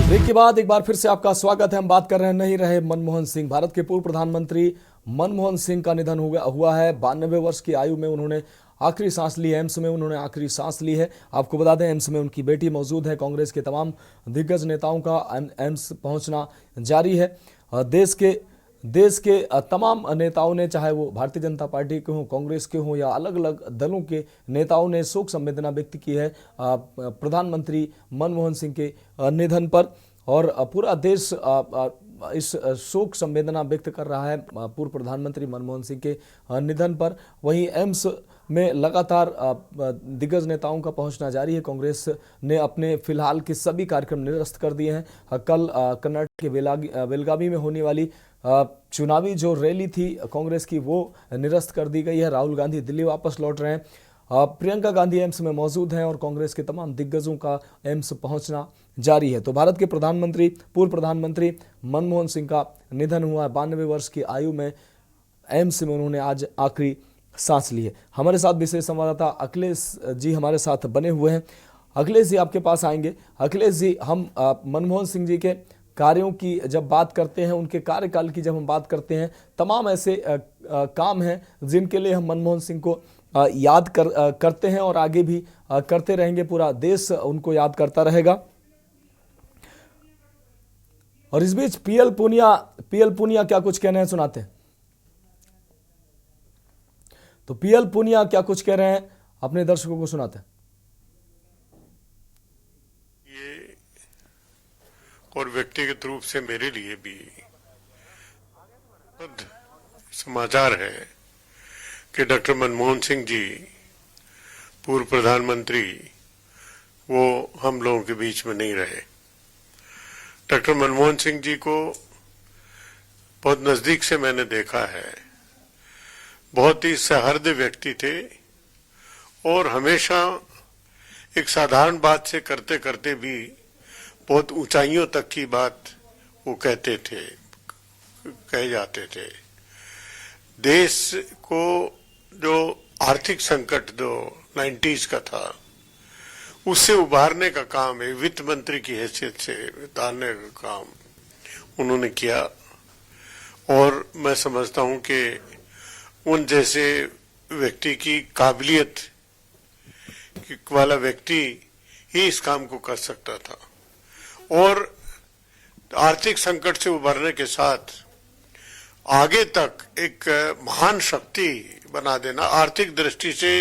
Break के बाद एक बार फिर से आपका स्वागत है। हम बात कर रहे नहीं रहे मनमोहन सिंह। भारत के पूर्व प्रधानमंत्री मनमोहन सिंह का निधन हुआ है। 92 वर्ष की आयु में उन्होंने आखिरी सांस ली है। एम्स में उन्होंने आखिरी सांस ली है। आपको बता दें, एम्स में उनकी बेटी मौजूद है। कांग्रेस के तमाम दिग्गज नेताओं का एम्स पहुंचना जारी है। देश के तमाम नेताओं ने, चाहे वो भारतीय जनता पार्टी के हों, कांग्रेस के हों या अलग अलग दलों के नेताओं ने शोक संवेदना व्यक्त की है प्रधानमंत्री मनमोहन सिंह के निधन पर। और पूरा देश इस शोक संवेदना व्यक्त कर रहा है पूर्व प्रधानमंत्री मनमोहन सिंह के निधन पर। वहीं एम्स में लगातार दिग्गज नेताओं का पहुंचना जारी है। कांग्रेस ने अपने फिलहाल के सभी कार्यक्रम निरस्त कर दिए हैं। कल कर्नाटक के बेलगावी में होने वाली चुनावी जो रैली थी कांग्रेस की, वो निरस्त कर दी गई है। राहुल गांधी दिल्ली वापस लौट रहे हैं। प्रियंका गांधी एम्स में मौजूद हैं और कांग्रेस के तमाम दिग्गजों का एम्स पहुंचना जारी है। तो भारत के पूर्व प्रधानमंत्री मनमोहन सिंह का निधन हुआ है। 92 वर्ष की आयु में एम्स में उन्होंने आज आखिरी सांस ली है। हमारे साथ विशेष संवाददाता अखिलेश जी हमारे साथ बने हुए हैं। अखिलेश जी, आपके पास आएंगे। अखिलेश जी, हम मनमोहन सिंह जी के कार्यों की जब बात करते हैं, उनके कार्यकाल की जब हम बात करते हैं, तमाम ऐसे काम हैं जिनके लिए हम मनमोहन सिंह को याद करते हैं और आगे भी करते रहेंगे। पूरा देश उनको याद करता रहेगा। और इस बीच पीएल पुनिया क्या कुछ कहना है, सुनाते हैं। तो पीएल पुनिया क्या कुछ कह रहे हैं, अपने दर्शकों को सुनाते हैं। ये और व्यक्तिगत रूप से मेरे लिए भी समाचार है कि डॉक्टर मनमोहन सिंह जी, पूर्व प्रधानमंत्री, वो हम लोगों के बीच में नहीं रहे। डॉक्टर मनमोहन सिंह जी को बहुत नजदीक से मैंने देखा है। बहुत ही सहृदय व्यक्ति थे और हमेशा एक साधारण बात से करते करते भी बहुत ऊंचाइयों तक की बात वो कहते थे, कहे जाते थे। देश को जो आर्थिक संकट जो 90s का था, उससे उबारने का काम है, वित्त मंत्री की हैसियत से उतारने का काम उन्होंने किया। और मैं समझता हूं कि उन जैसे व्यक्ति की काबिलियत वाला व्यक्ति ही इस काम को कर सकता था। और आर्थिक संकट से उबरने के साथ आगे तक एक महान शक्ति बना देना, आर्थिक दृष्टि से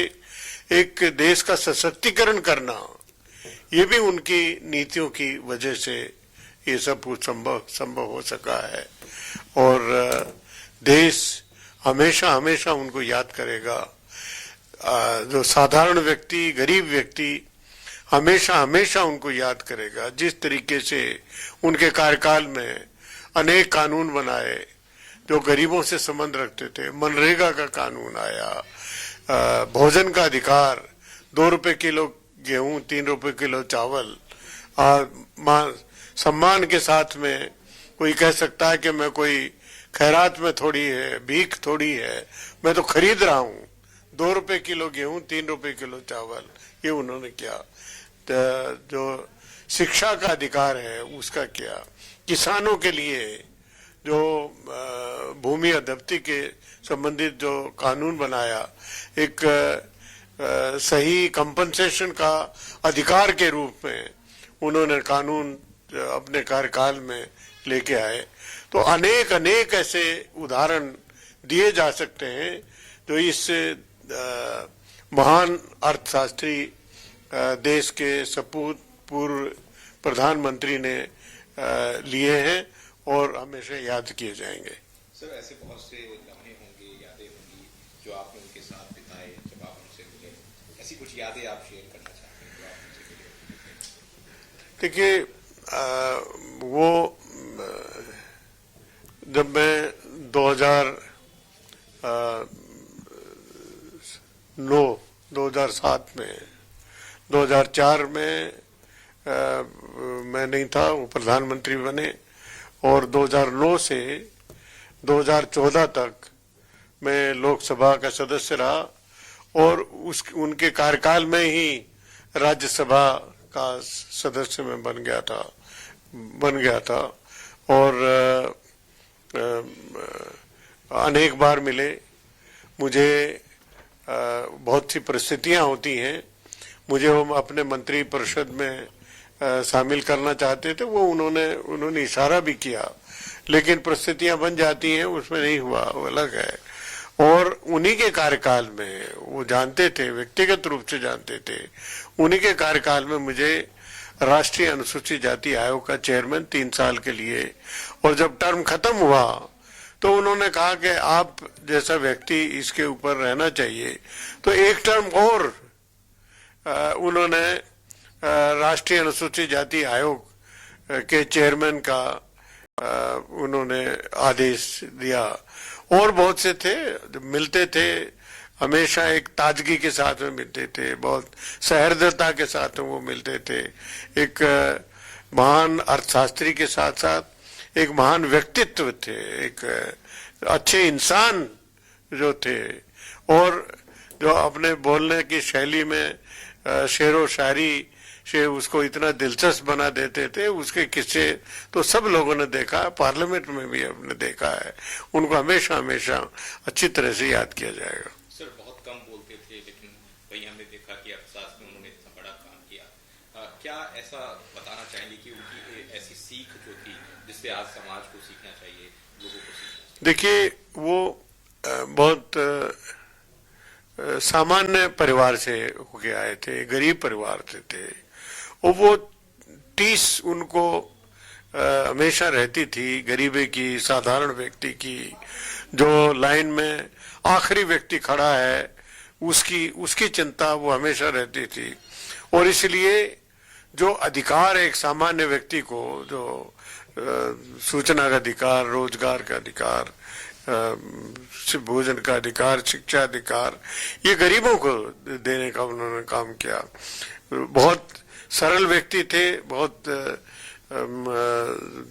एक देश का सशक्तिकरण करना, ये भी उनकी नीतियों की वजह से ये सब कुछ संभव हो सका है। और देश हमेशा हमेशा उनको याद करेगा। जो साधारण व्यक्ति, गरीब व्यक्ति, हमेशा हमेशा उनको याद करेगा। जिस तरीके से उनके कार्यकाल में अनेक कानून बनाए जो गरीबों से संबंध रखते थे। मनरेगा का कानून आया, भोजन का अधिकार, 2 रुपए किलो गेहूं, 3 रुपए किलो चावल। सम्मान के साथ में कोई कह सकता है कि मैं कोई खैरात में थोड़ी है, भीख थोड़ी है, मैं तो खरीद रहा हूं। 2 रुपए किलो गेहूं, 3 रुपए किलो चावल, ये उन्होंने किया। जो शिक्षा का अधिकार है उसका किया। किसानों के लिए जो भूमि अधपति के संबंधित जो कानून बनाया, एक सही कंपनसेशन का अधिकार के रूप में उन्होंने कानून अपने कार्यकाल में लेके आए। तो अनेक अनेक ऐसे उदाहरण दिए जा सकते हैं जो इस महान अर्थशास्त्री देश के सपूत पूर्व प्रधानमंत्री ने लिए हैं और हमेशा याद किए जाएंगे। सर, ऐसे बहुत से लम्हे होंगे, यादें होंगी जो आपने उनके साथ बिताए जब आप उनसे मिले। ऐसी कुछ यादें आप शेयर करना चाहते हैं जो आप उनसे मिले? देखिए, वो जब मैं 2007 में, 2004 में मैं नहीं था, वो प्रधानमंत्री बने। और 2009 से 2014 तक मैं लोकसभा का सदस्य रहा और उनके कार्यकाल में ही राज्यसभा का सदस्य में बन गया था। बन गया था और अनेक बार मिले। मुझे बहुत सी परिस्थितियां होती हैं, मुझे वो अपने मंत्री परिषद में शामिल करना चाहते थे, वो उन्होंने इशारा भी किया, लेकिन परिस्थितियां बन जाती हैं, उसमें नहीं हुआ, वो अलग है। और उन्हीं के कार्यकाल में वो जानते थे, व्यक्तिगत रूप से जानते थे, उन्हीं के कार्यकाल में मुझे राष्ट्रीय अनुसूचित जाति आयोग का चेयरमैन 3 साल के लिए, और जब टर्म खत्म हुआ तो उन्होंने कहा कि आप जैसा व्यक्ति इसके ऊपर रहना चाहिए, तो एक टर्म और उन्होंने राष्ट्रीय अनुसूचित जाति आयोग के चेयरमैन का उन्होंने आदेश दिया। और बहुत से थे, मिलते थे, हमेशा एक ताजगी के साथ में मिलते थे, बहुत सहृदयता के साथ में वो मिलते थे। एक महान अर्थशास्त्री के साथ साथ एक महान व्यक्तित्व थे, एक अच्छे इंसान जो थे, और जो अपने बोलने की शैली में शेरो शायरी से उसको इतना दिलचस्प बना देते थे। उसके किस्से तो सब लोगों ने देखा, पार्लियामेंट में भी हमने देखा है। उनको हमेशा हमेशा अच्छी तरह से याद किया जाएगा। सर बहुत कम बोलते थे, लेकिन वही हमने देखा कि अर्थशास्त्र में उन्होंने इतना बड़ा काम किया। क्या ऐसा बताना चाहेंगे कि उनकी ऐसी सीख जो थी जिससे आज समाज को सीखना चाहिए, लोगों को सीखना चाहिए? देखिए, वो बहुत सामान्य परिवार से होके आए थे, गरीब परिवार से थे, और वो टीस उनको हमेशा रहती थी गरीबी की, साधारण व्यक्ति की, जो लाइन में आखिरी व्यक्ति खड़ा है उसकी चिंता वो हमेशा रहती थी। और इसलिए जो अधिकार एक सामान्य व्यक्ति को, जो सूचना का अधिकार, रोजगार का अधिकार, भोजन का अधिकार, शिक्षा अधिकार, ये गरीबों को देने का उन्होंने काम किया। बहुत सरल व्यक्ति थे, बहुत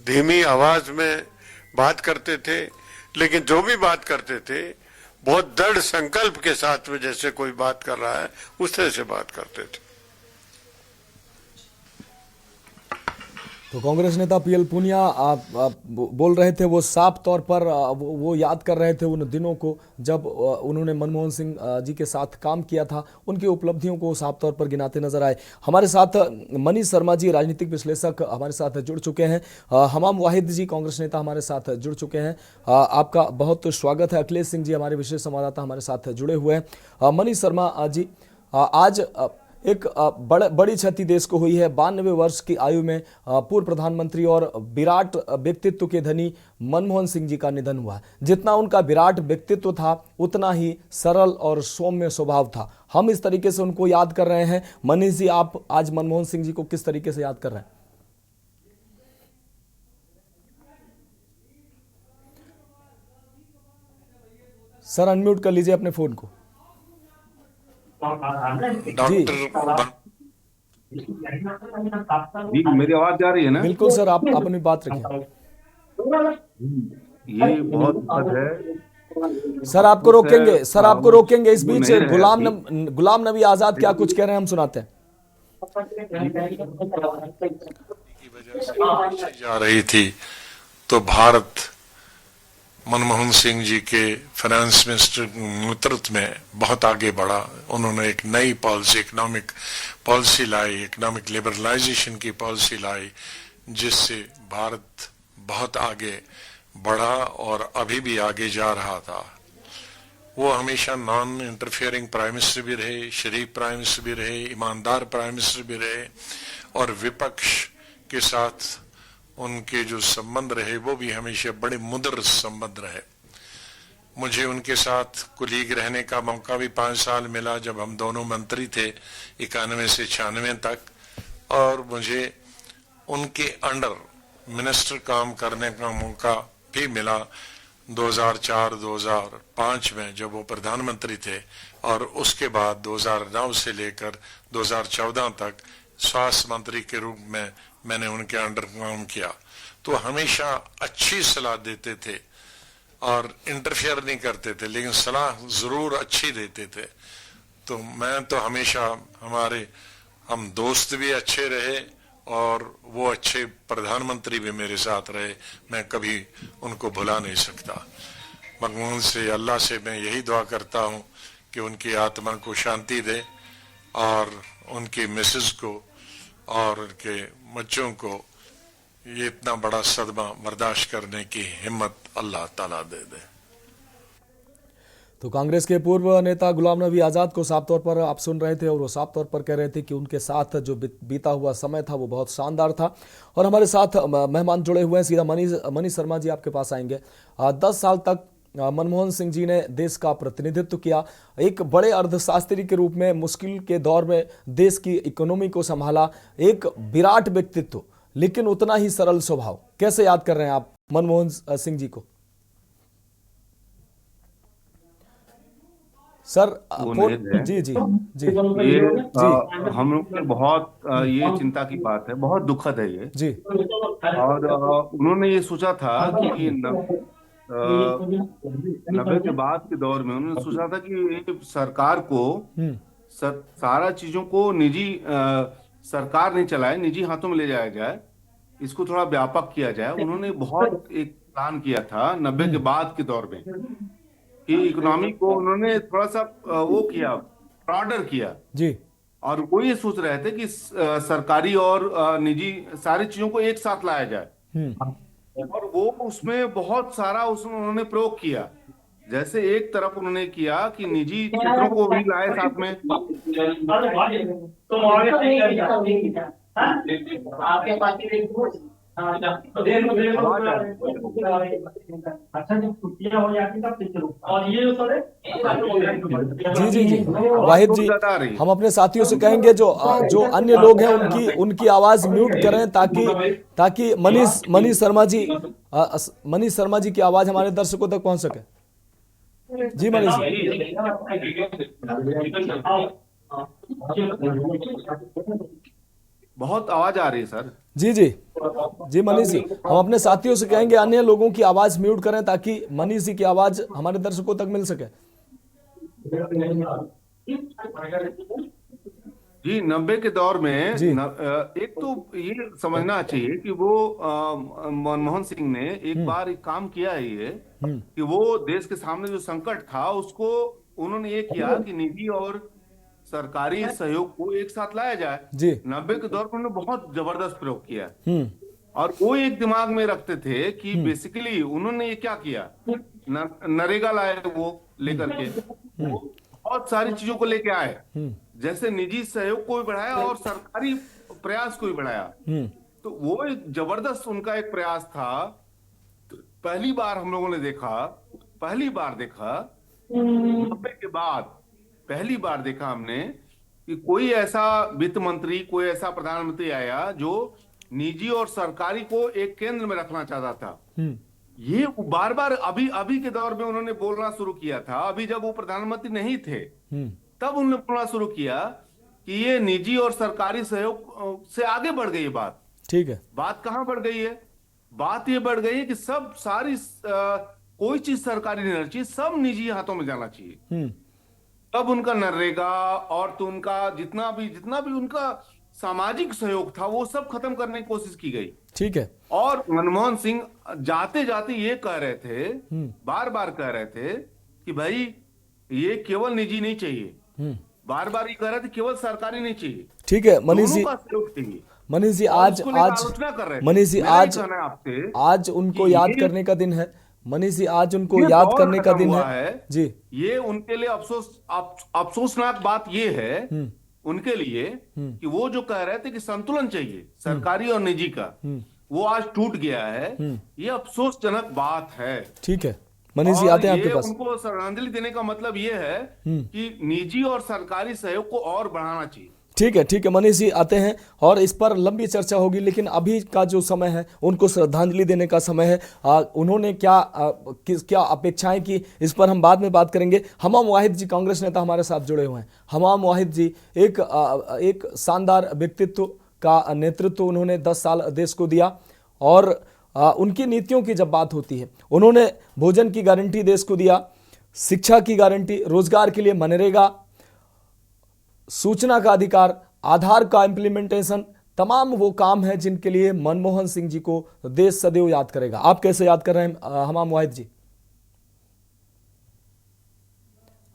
धीमी आवाज में बात करते थे, लेकिन जो भी बात करते थे बहुत दृढ़ संकल्प के साथ में, जैसे कोई बात कर रहा है उस तरह से बात करते थे। तो कांग्रेस नेता पीएल पुनिया आप बोल रहे थे, वो साफ तौर पर वो याद कर रहे थे उन दिनों को जब उन्होंने मनमोहन सिंह जी के साथ काम किया था, उनकी उपलब्धियों को साफ तौर पर गिनाते नजर आए। हमारे साथ मनीष शर्मा जी, राजनीतिक विश्लेषक, हमारे साथ जुड़ चुके हैं। हमाम वाहिद जी, कांग्रेस नेता, हमारे साथ जुड़ चुके हैं। आपका बहुत स्वागत है। अखिलेश सिंह जी, हमारे विशेष संवाददाता, हमारे साथ जुड़े हुए हैं। मनीष शर्मा जी, आज एक बड़ी क्षति देश को हुई है। 92 वर्ष की आयु में पूर्व प्रधानमंत्री और विराट व्यक्तित्व के धनी मनमोहन सिंह जी का निधन हुआ। जितना उनका विराट व्यक्तित्व था, उतना ही सरल और सौम्य स्वभाव था। हम इस तरीके से उनको याद कर रहे हैं। मनीष जी, आप आज मनमोहन सिंह जी को किस तरीके से याद कर रहे हैं? सर, अनम्यूट कर लीजिए अपने फोन को। जी, मेरी आवाज जा रही है ना? बिल्कुल सर, आप अपनी बात रखिए। ये बहुत दुखद है सर, आपको रोकेंगे, सर आपको रोकेंगे। इस बीच गुलाम नबी आजाद क्या कुछ कह रहे हैं, हम सुनाते हैं। की वजह से जा रही थी तो भारत मनमोहन सिंह जी के फाइनेंस मिनिस्टर नेतृत्व में बहुत आगे बढ़ा। उन्होंने एक नई पॉलिसी, इकोनॉमिक पॉलिसी लाई, इकोनॉमिक लिबरलाइजेशन की पॉलिसी लाई, जिससे भारत बहुत आगे बढ़ा और अभी भी आगे जा रहा था। वो हमेशा नॉन इंटरफियरिंग प्राइम मिनिस्टर भी रहे, शरीफ प्राइम मिनिस्टर भी रहे, ईमानदार प्राइम मिनिस्टर भी रहे, और विपक्ष के साथ उनके जो संबंध रहे वो भी हमेशा बड़े मुद्र संबंध रहे। मुझे उनके साथ कुलीग रहने का मौका भी 5 साल मिला, जब हम दोनों मंत्री थे 91 से 96 तक, और मुझे उनके अंडर मिनिस्टर काम करने का मौका भी मिला 2004-2005 में, जब वो प्रधानमंत्री थे, और उसके बाद 2009 से लेकर 2014 तक स्वास्थ्य मंत्री के रूप में मैंने उनके अंडर काम किया। तो हमेशा अच्छी सलाह देते थे और इंटरफेयर नहीं करते थे, लेकिन सलाह जरूर अच्छी देते थे। तो मैं तो हमेशा हम दोस्त भी अच्छे रहे और वो अच्छे प्रधानमंत्री भी मेरे साथ रहे, मैं कभी उनको भुला नहीं सकता। मनमोहन से, अल्लाह से मैं यही दुआ करता हूँ कि उनकी आत्मा को शांति दे और उनकी मिसेस को और उनके बच्चों को ये इतना बड़ा सदमा बर्दाश्त करने की हिम्मत अल्लाह ताला दे दे। तो कांग्रेस के पूर्व नेता गुलाम नबी आज़ाद को साफ तौर पर आप सुन रहे थे और वो साफ तौर पर कह रहे थे कि उनके साथ जो बीता हुआ समय था वो बहुत शानदार था। और हमारे साथ मेहमान जुड़े हुए हैं, सीधा मनीष शर्मा जी आपके पास आएंगे। 10 साल तक मनमोहन सिंह जी ने देश का प्रतिनिधित्व किया, एक बड़े अर्थशास्त्री के रूप में मुश्किल के दौर में देश की इकोनॉमी को संभाला, एक विराट व्यक्तित्व लेकिन उतना ही सरल स्वभाव। कैसे याद कर रहे हैं आप मनमोहन सिंह जी को? सर जी जी जी ये हम लोग के बहुत ये चिंता की बात है, बहुत दुखद है ये जी। और उन्होंने ये सोचा था कि 90 के बाद के दौर में उन्होंने सोचा था कि सरकार को सारा चीजों को निजी सरकार नहीं चलाए, निजी हाथों में ले जाया जाए, इसको थोड़ा व्यापक किया जाए। उन्होंने बहुत एक प्लान किया था 90 के बाद के दौर में कि इकोनॉमी को उन्होंने थोड़ा सा वो किया, ब्रॉडर किया जी। और वो ये सोच रहे थे कि सरकारी और निजी सारी चीजों को एक साथ लाया जाए और वो उसमें बहुत सारा उसमें उन्होंने प्रयोग किया। जैसे एक तरफ उन्होंने किया कि निजी क्षेत्रों को भी लाए साथ में, जी जी जी वाहिद जी, हम अपने साथियों से कहेंगे जो अन्य लोग हैं उनकी आवाज म्यूट करें ताकि मनीष शर्मा जी की आवाज हमारे दर्शकों तक पहुंच सके। जी मनीष बहुत आवाज आ रही है सर। जी जी जी मनीष जी, हम अपने साथियों से कहेंगे अन्य लोगों की आवाज म्यूट करें ताकि मनीष जी की आवाज हमारे दर्शकों तक मिल सके। जी 90 के दौर में एक तो ये समझना चाहिए कि वो मनमोहन सिंह ने एक बार एक काम किया है ये कि वो देश के सामने जो संकट था उसको उन्होंने ये किया कि निजी और सरकारी सहयोग को एक साथ लाया जाए जी। 90 के दौर पर उन्होंने बहुत जबरदस्त प्रयोग किया और वो एक दिमाग में रखते थे कि बेसिकली उन्होंने ये क्या किया, नरेगा लाए वो लेकर के, वो बहुत सारी चीजों को लेके आए, जैसे निजी सहयोग को भी बढ़ाया और सरकारी प्रयास को भी बढ़ाया। तो वो एक जबरदस्त उनका एक प्रयास था। तो पहली बार हम लोगों ने देखा 90 के बाद पहली बार देखा हमने कि कोई ऐसा वित्त मंत्री, कोई ऐसा प्रधानमंत्री आया जो निजी और सरकारी को एक केंद्र में रखना चाहता था। ये बार बार अभी के दौर में उन्होंने बोलना शुरू किया था। अभी जब वो प्रधानमंत्री नहीं थे तब उन्होंने बोलना शुरू किया कि ये निजी और सरकारी सहयोग से आगे बढ़ गई बात। ठीक है, बात कहां बढ़ गई है? बात ये बढ़ गई है कि कोई चीज सरकारी नहीं रहनी चाहिए, सब निजी हाथों में जाना चाहिए। तब उनका नरेगा और तो उनका जितना भी उनका सामाजिक सहयोग था वो सब खत्म करने की कोशिश की गई। ठीक है, और मनमोहन सिंह जाते जाते ये कह रहे थे, बार बार कह रहे थे कि भाई ये केवल निजी नहीं चाहिए, बार बार ये कह रहे थे केवल सरकारी नहीं चाहिए। ठीक है मनीष जी, मनीष जी आज मनीष जी आज उनको याद करने का दिन है। मनीष जी आज उनको याद करने का दिन है जी। ये उनके लिए अफसोसनाक बात ये है उनके लिए कि वो जो कह रहे थे कि संतुलन चाहिए सरकारी और निजी का, वो आज टूट गया है। ये अफसोसजनक बात है। ठीक है मनीष जी, आते हैं आपके पास। उनको श्रद्धांजलि देने का मतलब ये है कि निजी और सरकारी सहयोग को और बढ़ाना चाहिए। ठीक है मनीष जी, आते हैं और इस पर लंबी चर्चा होगी, लेकिन अभी का जो समय है उनको श्रद्धांजलि देने का समय है। उन्होंने क्या अपेक्षाएं की, इस पर हम बाद में बात करेंगे। हमाम वाहिद जी कांग्रेस नेता हमारे साथ जुड़े हुए हैं। हमाम वाहिद जी एक शानदार व्यक्तित्व का नेतृत्व उन्होंने 10 साल देश को दिया और उनकी नीतियों की जब बात होती है, उन्होंने भोजन की गारंटी देश को दिया, शिक्षा की गारंटी, रोजगार के लिए मनरेगा, सूचना का अधिकार, आधार का इम्प्लीमेंटेशन, तमाम वो काम है जिनके लिए मनमोहन सिंह जी को देश सदैव याद करेगा। आप कैसे याद कर रहे हैं हमाम वाहिद जी?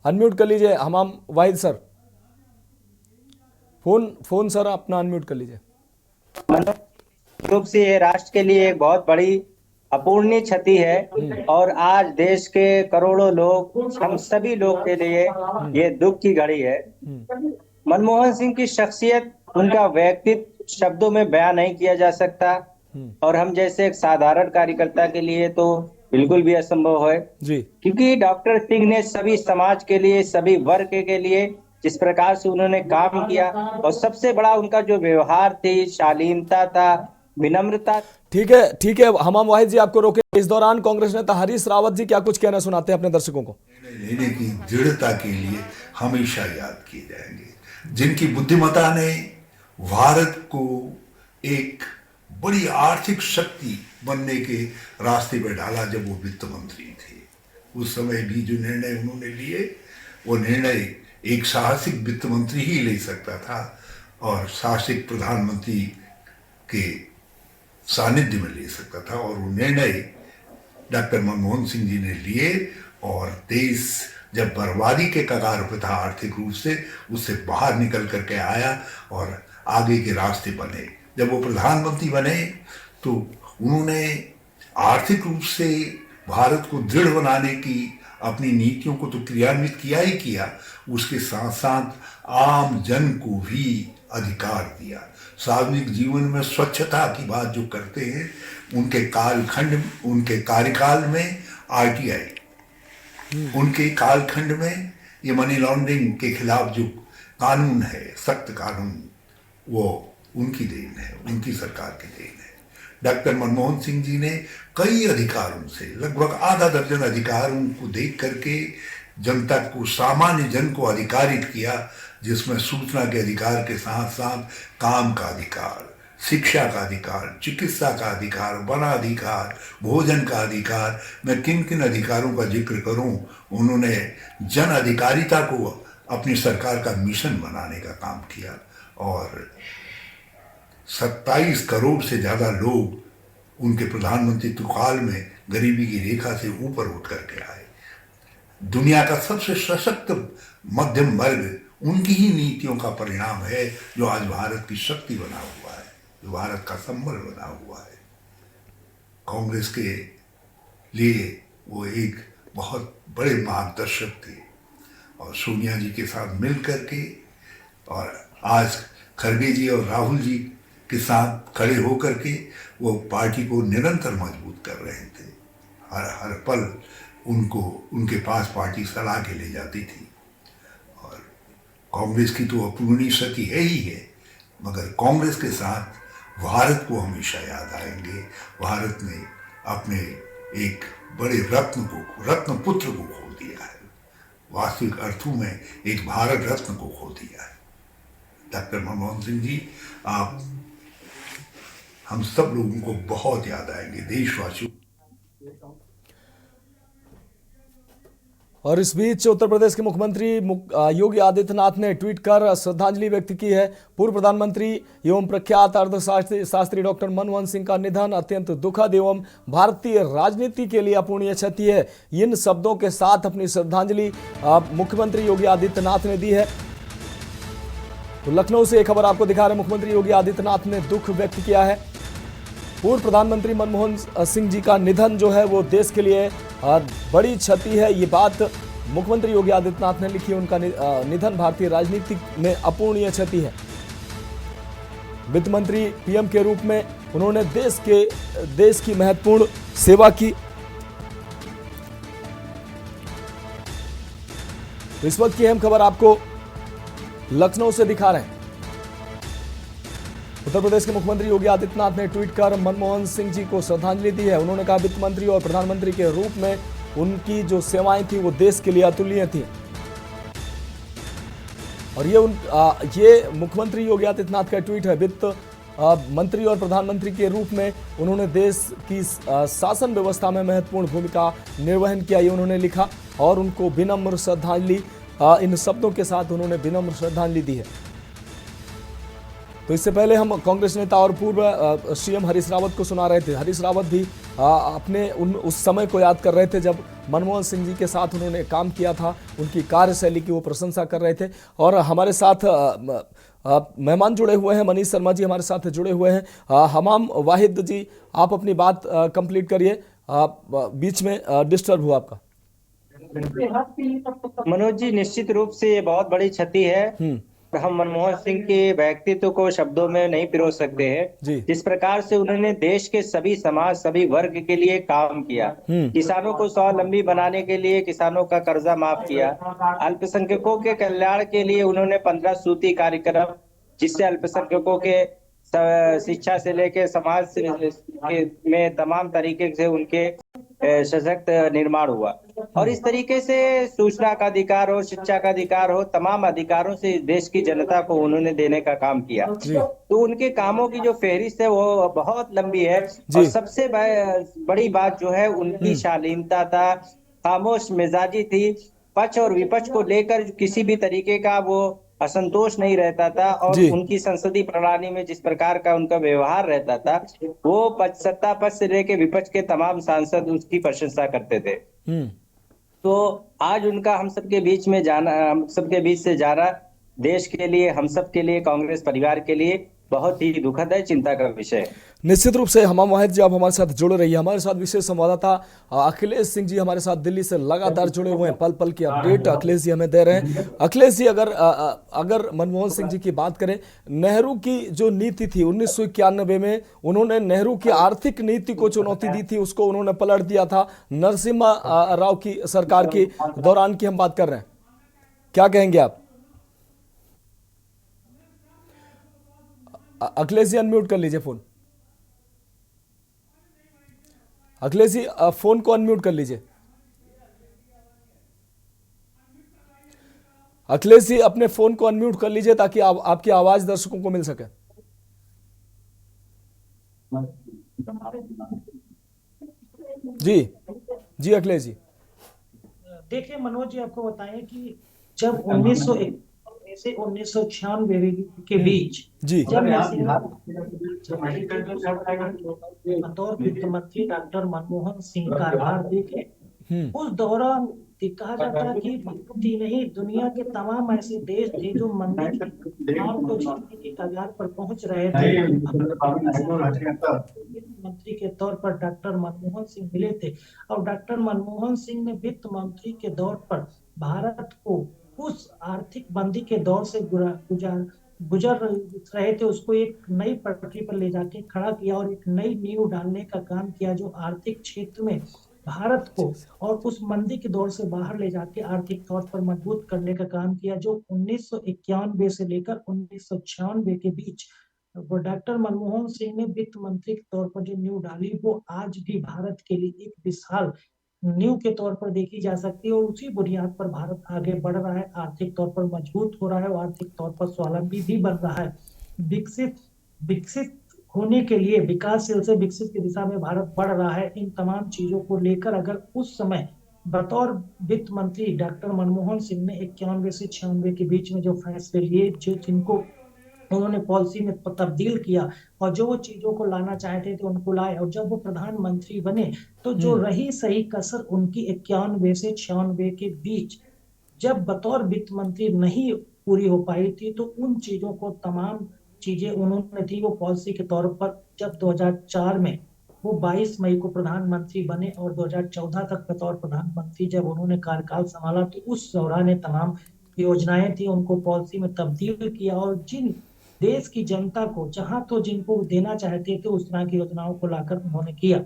अनम्यूट कर लीजिए हमाम वाहिद सर, फोन सर अपना अनम्यूट कर लीजिए। रूप से ये राष्ट्र के लिए एक बहुत बड़ी अपूर्णीय क्षति है और आज देश के करोड़ों लोग, हम सभी लोग के लिए ये दुख की घड़ी है। मनमोहन सिंह की शख्सियत, उनका व्यक्तित्व शब्दों में बयान नहीं किया जा सकता और हम जैसे एक साधारण कार्यकर्ता के लिए तो बिल्कुल भी असंभव है जी। क्योंकि डॉक्टर सिंह ने सभी समाज के लिए, सभी वर्ग के लिए जिस प्रकार से उन्होंने काम किया और सबसे बड़ा उनका जो व्यवहार थी, शालीनता था, विनम्रता। ठीक है हमाम वाहिद जी आपको रोके। इस दौरान कांग्रेस नेता हरीश रावत जी क्या कुछ कहना सुनाते हैं अपने दर्शकों को? लेने की दृढ़ता के लिए हमेशा याद किए जाएंगे, जिनकी बुद्धिमत्ता ने भारत को एक बड़ी आर्थिक शक्ति बनने के रास्ते पर डाला। जब वो वित्त मंत्री थे उस समय भी जो निर्णय उन्होंने लिए, वो निर्णय एक साहसिक वित्त मंत्री ही ले सकता था और साहसिक प्रधानमंत्री के सानिध्य में ले सकता था। और वो निर्णय डॉक्टर मनमोहन सिंह जी ने लिए और देश जब बर्बादी के कगार पर था आर्थिक रूप से, उससे बाहर निकल करके आया और आगे के रास्ते बने। जब वो प्रधानमंत्री बने तो उन्होंने आर्थिक रूप से भारत को दृढ़ बनाने की अपनी नीतियों को तो क्रियान्वित किया ही किया, उसके साथ साथ आम जन को भी अधिकार दिया। सार्वजनिक जीवन में स्वच्छता की बात जो करते हैं, उनके कार्यकाल में आरटीआई, उनके कालखंड में ये मनी लॉन्ड्रिंग के खिलाफ जो कानून है, सख्त कानून, वो उनकी देन है, उनकी सरकार की देन है। डॉक्टर मनमोहन सिंह जी ने कई अधिकारों से, लगभग आधा दर्जन अधिकारों को देख करके जनता को, सामान्य जन को अधिकारित किया, जिसमें सूचना के अधिकार के साथ साथ काम का अधिकार, शिक्षा का अधिकार, चिकित्सा का अधिकार, वन अधिकार, भोजन का अधिकार। मैं किन किन अधिकारों का जिक्र करूं। उन्होंने जन अधिकारिता को अपनी सरकार का मिशन बनाने का काम किया और 27 करोड़ से ज्यादा लोग उनके प्रधानमंत्रित्व काल में गरीबी की रेखा से ऊपर उठ करके आए। दुनिया का सबसे सशक्त मध्यम वर्ग उनकी ही नीतियों का परिणाम है, जो आज भारत की शक्ति बना हुआ है, जो भारत का संबल बना हुआ है। कांग्रेस के लिए वो एक बहुत बड़े मार्गदर्शक थे और सोनिया जी के साथ मिल करके और आज खड़गे जी और राहुल जी के साथ खड़े होकर के वो पार्टी को निरंतर मजबूत कर रहे थे। हर पल उनके पास पार्टी सलाह के ले जाती थी। और कांग्रेस की तो अपूर्णीय क्षति है ही है, मगर कांग्रेस के साथ भारत को हमेशा याद आएंगे। भारत ने अपने एक बड़े रत्न पुत्र को खो दिया है, वास्तविक अर्थों में एक भारत रत्न को खो दिया है। डॉक्टर मनमोहन सिंह जी, आप हम सब लोगों को बहुत याद आएंगे, देशवासियों। और इस बीच उत्तर प्रदेश के मुख्यमंत्री योगी आदित्यनाथ ने ट्वीट कर श्रद्धांजलि व्यक्त की है। पूर्व प्रधानमंत्री एवं प्रख्यात अर्थशास्त्री डॉक्टर मनमोहन सिंह का निधन अत्यंत दुखद एवं भारतीय राजनीति के लिए अपूर्णीय क्षति है। इन शब्दों के साथ अपनी श्रद्धांजलि मुख्यमंत्री योगी आदित्यनाथ ने दी है। तो लखनऊ से एक खबर आपको दिखा रहे, मुख्यमंत्री योगी आदित्यनाथ ने दुख व्यक्त किया है। पूर्व प्रधानमंत्री मनमोहन सिंह जी का निधन जो है वो देश के लिए बड़ी क्षति है, ये बात मुख्यमंत्री योगी आदित्यनाथ ने लिखी है। उनका निधन भारतीय राजनीति में अपूर्णीय क्षति है। वित्त मंत्री पीएम के रूप में उन्होंने देश की महत्वपूर्ण सेवा की। इस वक्त की अहम खबर आपको लखनऊ से दिखा रहे हैं। उत्तर प्रदेश के मुख्यमंत्री योगी आदित्यनाथ ने ट्वीट कर मनमोहन सिंह जी को श्रद्धांजलि दी है। उन्होंने कहा वित्त मंत्री और प्रधानमंत्री के रूप में उनकी जो सेवाएं थी वो देश के लिए अतुलनीय थी। और ये मुख्यमंत्री योगी आदित्यनाथ का ट्वीट है। वित्त मंत्री और प्रधानमंत्री के रूप में उन्होंने देश की शासन व्यवस्था में महत्वपूर्ण भूमिका निर्वहन किया, ये उन्होंने लिखा और उनको विनम्र श्रद्धांजलि, इन शब्दों के साथ उन्होंने विनम्र श्रद्धांजलि दी है। तो इससे पहले हम कांग्रेस नेता और पूर्व सीएम हरीश रावत को सुना रहे थे। हरीश रावत भी अपने उस समय को याद कर रहे थे जब मनमोहन सिंह जी के साथ उन्होंने काम किया था, उनकी कार्यशैली की वो प्रशंसा कर रहे थे। और हमारे साथ मेहमान जुड़े हुए हैं, मनीष शर्मा जी हमारे साथ जुड़े हुए हैं। हमाम वाहिद जी, आप अपनी बात कंप्लीट करिए, बीच में डिस्टर्ब हुआ आपका। मनोज जी, निश्चित रूप से ये बहुत बड़ी क्षति है। हम मनमोहन सिंह के व्यक्तित्व को शब्दों में नहीं पिरो सकते जी। हैं। जिस प्रकार से उन्होंने देश के सभी समाज, सभी वर्ग के लिए काम किया, किसानों को स्वावलंबी बनाने के लिए किसानों का कर्जा माफ किया, अल्पसंख्यकों के कल्याण के लिए उन्होंने 15 सूत्री कार्यक्रम, जिससे अल्पसंख्यकों के शिक्षा से लेकर समाज में तमाम तरीके से उनके सशक्त निर्माण हुआ। और इस तरीके से सूचना का अधिकार हो, शिक्षा का अधिकार हो, तमाम अधिकारों से देश की जनता को उन्होंने देने का काम किया। तो उनके कामों की जो फहरिस्त है वो बहुत लंबी है। और सबसे बड़ी बात जो है उनकी शालीनता था, खामोश मिजाजी थी। पक्ष और विपक्ष को लेकर किसी भी तरीके का वो असंतोष नहीं रहता था। और उनकी संसदीय प्रणाली में जिस प्रकार का उनका व्यवहार रहता था, वो सत्ता पक्ष से लेकर विपक्ष के तमाम सांसद उसकी प्रशंसा करते थे। तो आज उनका हम सबके बीच में जाना, हम सबके बीच से जाना देश के लिए, हम सब के लिए, कांग्रेस परिवार के लिए बहुत ही दुखद है, चिंता का विषय है। निश्चित रूप से हमाम वाहिद जी आप हमारे साथ जुड़े रहिए। हमारे साथ विशेष संवाददाता अखिलेश सिंह जी हमारे साथ दिल्ली से लगातार जुड़े हुए हैं, पल पल की अपडेट अखिलेश जी हमें दे रहे हैं। अखिलेश जी, अगर मनमोहन सिंह जी की बात करें, नेहरू की जो नीति थी 1991 में, उन्होंने नेहरू की आर्थिक नीति को चुनौती दी थी, उसको उन्होंने पलट दिया था। नरसिम्हा राव की सरकार के दौरान की हम बात कर रहे हैं, क्या कहेंगे आप? अखिलेश जी अनम्यूट कर लीजिए फोन। अखिलेश जी फोन को अनम्यूट कर लीजिए। अखिलेश जी अपने फोन को अनम्यूट कर लीजिए ताकि आपकी आवाज दर्शकों को मिल सके। जी जी अखिलेश जी। देखिए मनोज जी, आपको बताएं कि जब 1991 से 1996 के बीच जब बतौर वित्त मंत्री डॉक्टर मनमोहन सिंह कार्यभार देखे, उस दौरान कहा जाता है कि भारत ही नहीं, दुनिया के तमाम ऐसे देश थे जो मंदी को झेलने की कगार पर पहुंच रहे थे। मंत्री के तौर पर डॉक्टर मनमोहन सिंह मिले थे और डॉक्टर मनमोहन सिंह ने वित्त मंत्री के दौर पर भारत को उस आर्थिक मंदी के दौर से गुजर रहे थे, उसको एक नई पटरी पर ले जाके खड़ा किया और एक नई नींव डालने का काम किया, जो आर्थिक क्षेत्र में भारत को और उस मंदी के दौर से बाहर ले जाके आर्थिक तौर पर मजबूत करने का काम किया, जो 1991 से लेकर 1996 के बीच वो डॉक्टर मनमोहन सिंह ने वित्त मंत्री के तौर पर जो नींव डाली, वो आज भी भारत के लिए एक विशाल नींव के तौर पर देखी जा सकती है। और उसी बुनियाद पर भारत आगे बढ़ रहा है, आर्थिक तौर पर मजबूत हो रहा है और आर्थिक तौर पर स्वावलंबी भी बन रहा है। विकसित होने के लिए, विकासशील से विकसित की दिशा में भारत बढ़ रहा है। इन तमाम चीजों को लेकर अगर उस समय बतौर वित्त मंत्री डॉक्टर मनमोहन सिंह ने 91 से 96 के बीच में जो फैसले लिए, जिनको उन्होंने पॉलिसी में तब्दील किया और जो वो चीजों को लाना चाहते थे उनको लाए, और जब वो प्रधानमंत्री बने तो जो रही सही कसर उनकी 91 से 96 के बीच जब बतौर वित्त मंत्री नहीं पूरी हो पाई थी, तो उन चीजों को तमाम चीजें उन्होंने थी वो पॉलिसी के तौर पर, जब 2004 में वो 22 मई को प्रधानमंत्री बने और 2014 तक बतौर प्रधानमंत्री जब उन्होंने कार्यकाल संभाला, तो उस दौरान तमाम योजनाएं थी उनको पॉलिसी में तब्दील किया और जिन देश की जनता को जहां तो जिनको देना चाहते थे उस तरह की योजनाओं को लाकर उन्होंने किया।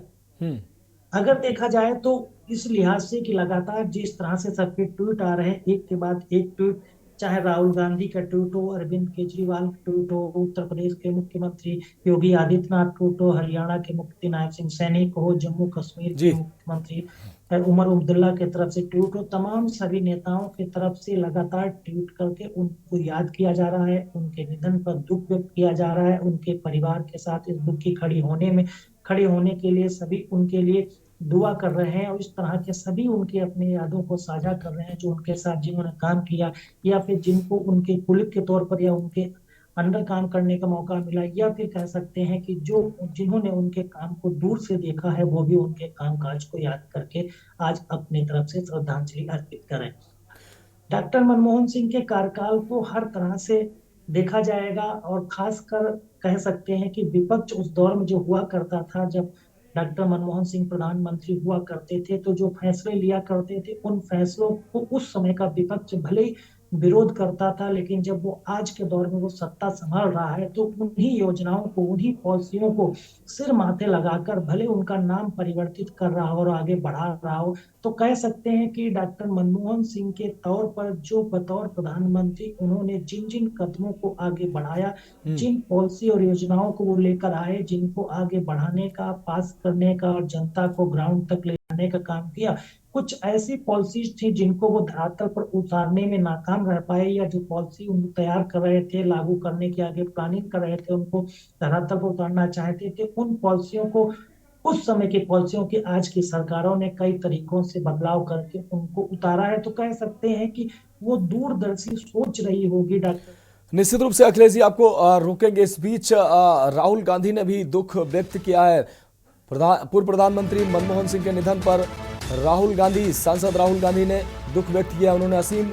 अगर देखा जाए तो इस लिहाज से कि लगातार जिस तरह से सबके ट्वीट आ रहे हैं, एक के बाद एक ट्वीट, चाहे राहुल गांधी का ट्वीट हो, अरविंद केजरीवाल का ट्वीट हो, उत्तर प्रदेश के मुख्यमंत्री योगी आदित्यनाथ ट्वीट हो, हरियाणा के मुख्यमंत्री नायब सिंह सैनी हो, जम्मू कश्मीर के मुख्यमंत्री उमर अब्दुल्ला की तरफ से ट्वीट हो, तमाम सभी नेताओं की तरफ से लगातार ट्वीट करके उनको याद किया जा रहा है, उनके निधन पर दुख व्यक्त किया जा रहा है, उनके परिवार के साथ इस दुख की खड़े होने के लिए सभी उनके लिए दुआ कर रहे हैं और इस तरह के सभी उनके अपने यादों को साझा कर रहे हैं जो उनके साथ जिन्होंने काम किया या फिर जिनको उनके कुलीग के तौर पर या उनके अंडर काम करने का मौका मिला, या फिर कह सकते हैं कि जो जिन्होंने उनके काम को दूर से देखा है वो भी उनके कामकाज को याद करके आज अपनी तरफ से श्रद्धांजलि अर्पित करें। डॉक्टर मनमोहन सिंह के कार्यकाल को हर तरह से देखा जाएगा, और खासकर कह सकते हैं कि विपक्ष उस दौर में जो हुआ करता था, जब डॉक्टर मनमोहन सिंह प्रधानमंत्री हुआ करते थे, तो जो फैसले लिया करते थे उन फैसलों को उस समय का विपक्ष भले ही विरोध करता था, लेकिन जब वो आज के दौर में वो सत्ता संभाल रहा है तो उन्हीं योजनाओं को, उन्हीं पॉलिसियों को सिर माथे लगाकर भले उनका नाम परिवर्तित कर रहा हो और आगे बढ़ा रहा हो, तो कह सकते हैं कि डॉक्टर मनमोहन सिंह के तौर पर जो बतौर प्रधानमंत्री उन्होंने जिन जिन कदमों को आगे बढ़ाया, जिन पॉलिसी और योजनाओं को वो लेकर आए, जिनको आगे बढ़ाने का, पास करने का और जनता को ग्राउंड तक ले जाने का काम किया, कुछ ऐसी पॉलिसीज थी जिनको वो धरातल पर उतारने में नाकाम रह पाए, या जो पॉलिसी उन तैयार कर रहे थे, लागू करने की आगे प्लानिंग कर रहे थे, उनको धरातल पर उतारना चाहते थे, उन पॉलिसियों को, उस समय की पॉलिसियों की आज की सरकारों ने कई तरीकों से बदलाव करके उनको उतारा है। तो कह सकते हैं कि वो दूरदर्शी सोच रही होगी डॉक्टर। निश्चित रूप से अखिलेश जी आपको रोकेंगे। इस बीच राहुल गांधी ने भी दुख व्यक्त किया है। पूर्व प्रधानमंत्री मनमोहन सिंह के निधन पर राहुल गांधी, सांसद राहुल गांधी ने दुख व्यक्त किया। उन्होंने असीम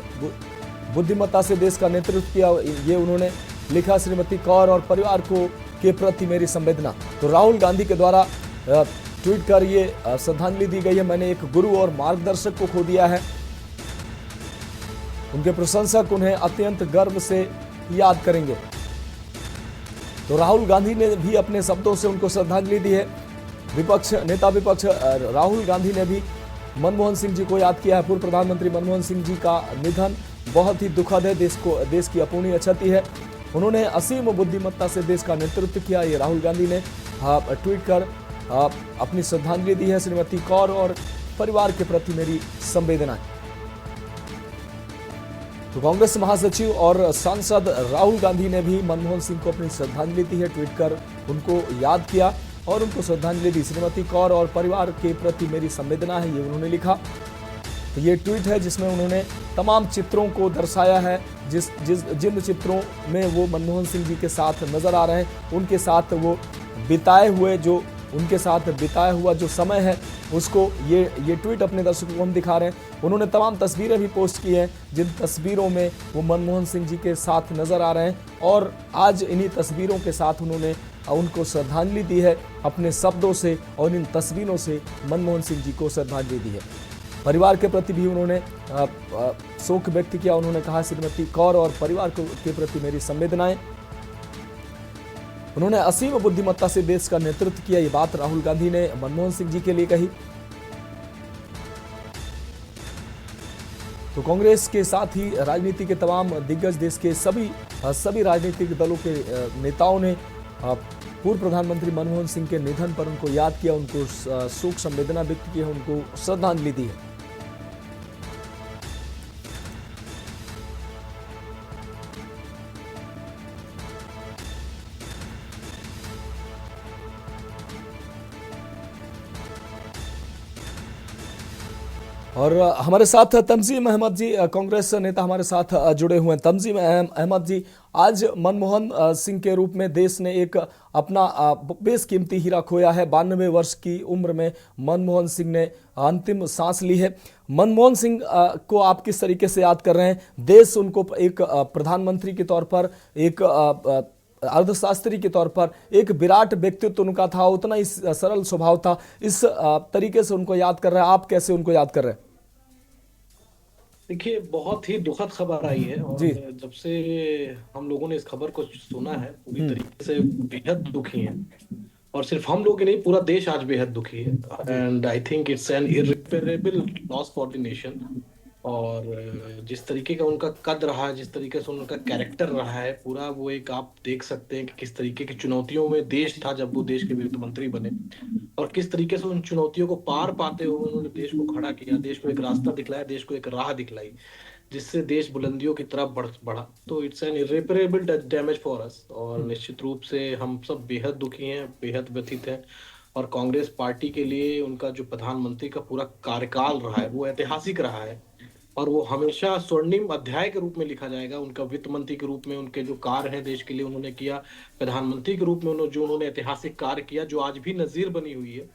बुद्धिमत्ता से देश का नेतृत्व किया, ये उन्होंने लिखा। श्रीमती कौर और परिवार को के प्रति मेरी संवेदना। तो राहुल गांधी के द्वारा ट्वीट कर ये श्रद्धांजलि दी गई है। मैंने एक गुरु और मार्गदर्शक को खो दिया है। उनके प्रशंसक उन्हें अत्यंत गर्व से याद करेंगे। तो राहुल गांधी ने भी अपने शब्दों से उनको श्रद्धांजलि दी है। नेता विपक्ष राहुल गांधी ने भी मनमोहन सिंह जी को याद किया है। पूर्व प्रधानमंत्री मनमोहन सिंह जी का निधन बहुत ही दुखद है, देश की अपूर्णीय क्षति है। उन्होंने असीम बुद्धिमत्ता से देश का नेतृत्व किया, ये राहुल गांधी ने ट्वीट कर अपनी श्रद्धांजलि दी है। श्रीमती कौर और परिवार के प्रति मेरी संवेदना है। तो कांग्रेस महासचिव और सांसद राहुल गांधी ने भी मनमोहन सिंह को अपनी श्रद्धांजलि दी है, ट्वीट कर उनको याद किया और उनको श्रद्धांजलि दी। श्रीमती कौर और परिवार के प्रति मेरी संवेदना है, ये उन्होंने लिखा। तो ये ट्वीट है जिसमें उन्होंने तमाम चित्रों को दर्शाया है, जिन चित्रों में वो मनमोहन सिंह जी के साथ नजर आ रहे हैं, उनके साथ वो उनके साथ बिताया हुआ जो समय है उसको ये ट्वीट अपने दर्शकों को हम दिखा रहे हैं। उन्होंने तमाम तस्वीरें भी पोस्ट की हैं, जिन तस्वीरों में वो मनमोहन सिंह जी के साथ नजर आ रहे हैं, और आज इन्हीं तस्वीरों के साथ उन्होंने उनको श्रद्धांजलि दी है अपने शब्दों से, और इन तस्वीरों से मनमोहन सिंह जी को श्रद्धांजलि दी है। परिवार के प्रति भी उन्होंने शोक व्यक्त किया। उन्होंने कहा, श्रीमती कौर और परिवार के प्रति मेरी संवेदनाएं। उन्होंने असीम बुद्धिमत्ता से देश का नेतृत्व किया, ये बात राहुल गांधी ने मनमोहन सिंह जी के लिए कही। तो कांग्रेस के साथ ही राजनीति के तमाम दिग्गज, देश के सभी राजनीतिक दलों के नेताओं ने पूर्व प्रधानमंत्री मनमोहन सिंह के निधन पर उनको याद किया, उनको शोक संवेदना व्यक्त की है, उनको श्रद्धांजलि दी है। और हमारे साथ तंजीम अहमद जी, कांग्रेस नेता हमारे साथ जुड़े हुए हैं। तंजीम अहमद जी, आज मनमोहन सिंह के रूप में देश ने एक अपना बेशकीमती हीरा खोया है। 92 वर्ष की उम्र में मनमोहन सिंह ने अंतिम सांस ली है। मनमोहन सिंह को आप किस तरीके से याद कर रहे हैं? देश उनको एक प्रधानमंत्री के तौर पर, एक अर्थशास्त्री के तौर पर एक विराट व्यक्तित्व उनका था, उतना ही सरल स्वभाव था। इस तरीके से उनको याद कर रहे हैं, आप कैसे उनको याद कर रहे हैं? देखिए, बहुत ही दुखद खबर आई है, और जब से हम लोगों ने इस खबर को सुना है पूरी तरीके से बेहद दुखी हैं। और सिर्फ हम लोग ही नहीं, पूरा देश आज बेहद दुखी है। And I think it's an irreparable loss for the nation. और जिस तरीके का उनका कद रहा है, जिस तरीके से उनका कैरेक्टर रहा है पूरा, वो एक आप देख सकते हैं कि किस तरीके की चुनौतियों में देश था जब वो देश के वित्त मंत्री बने, और किस तरीके से उन चुनौतियों को पार पाते हुए उन्होंने देश को खड़ा किया, देश को एक रास्ता दिखलाया, देश को एक राह दिखलाई, जिससे देश बुलंदियों की तरफ बढ़ा। तो it's an irreparable damage for us, और निश्चित रूप से हम सब बेहद दुखी हैं, बेहद व्यथित हैं। और कांग्रेस पार्टी के लिए उनका जो प्रधानमंत्री का पूरा कार्यकाल रहा है वो ऐतिहासिक रहा है। और वो हमेशा स्वर्णिम अध्याय के रूप में लिखा जाएगा। उनका वित्त मंत्री के रूप में उनके जो कार्य है देश के लिए उन्होंने किया, प्रधानमंत्री के रूप में उन्होंने ऐतिहासिक कार्य किया जो आज भी नजीर बनी हुई है,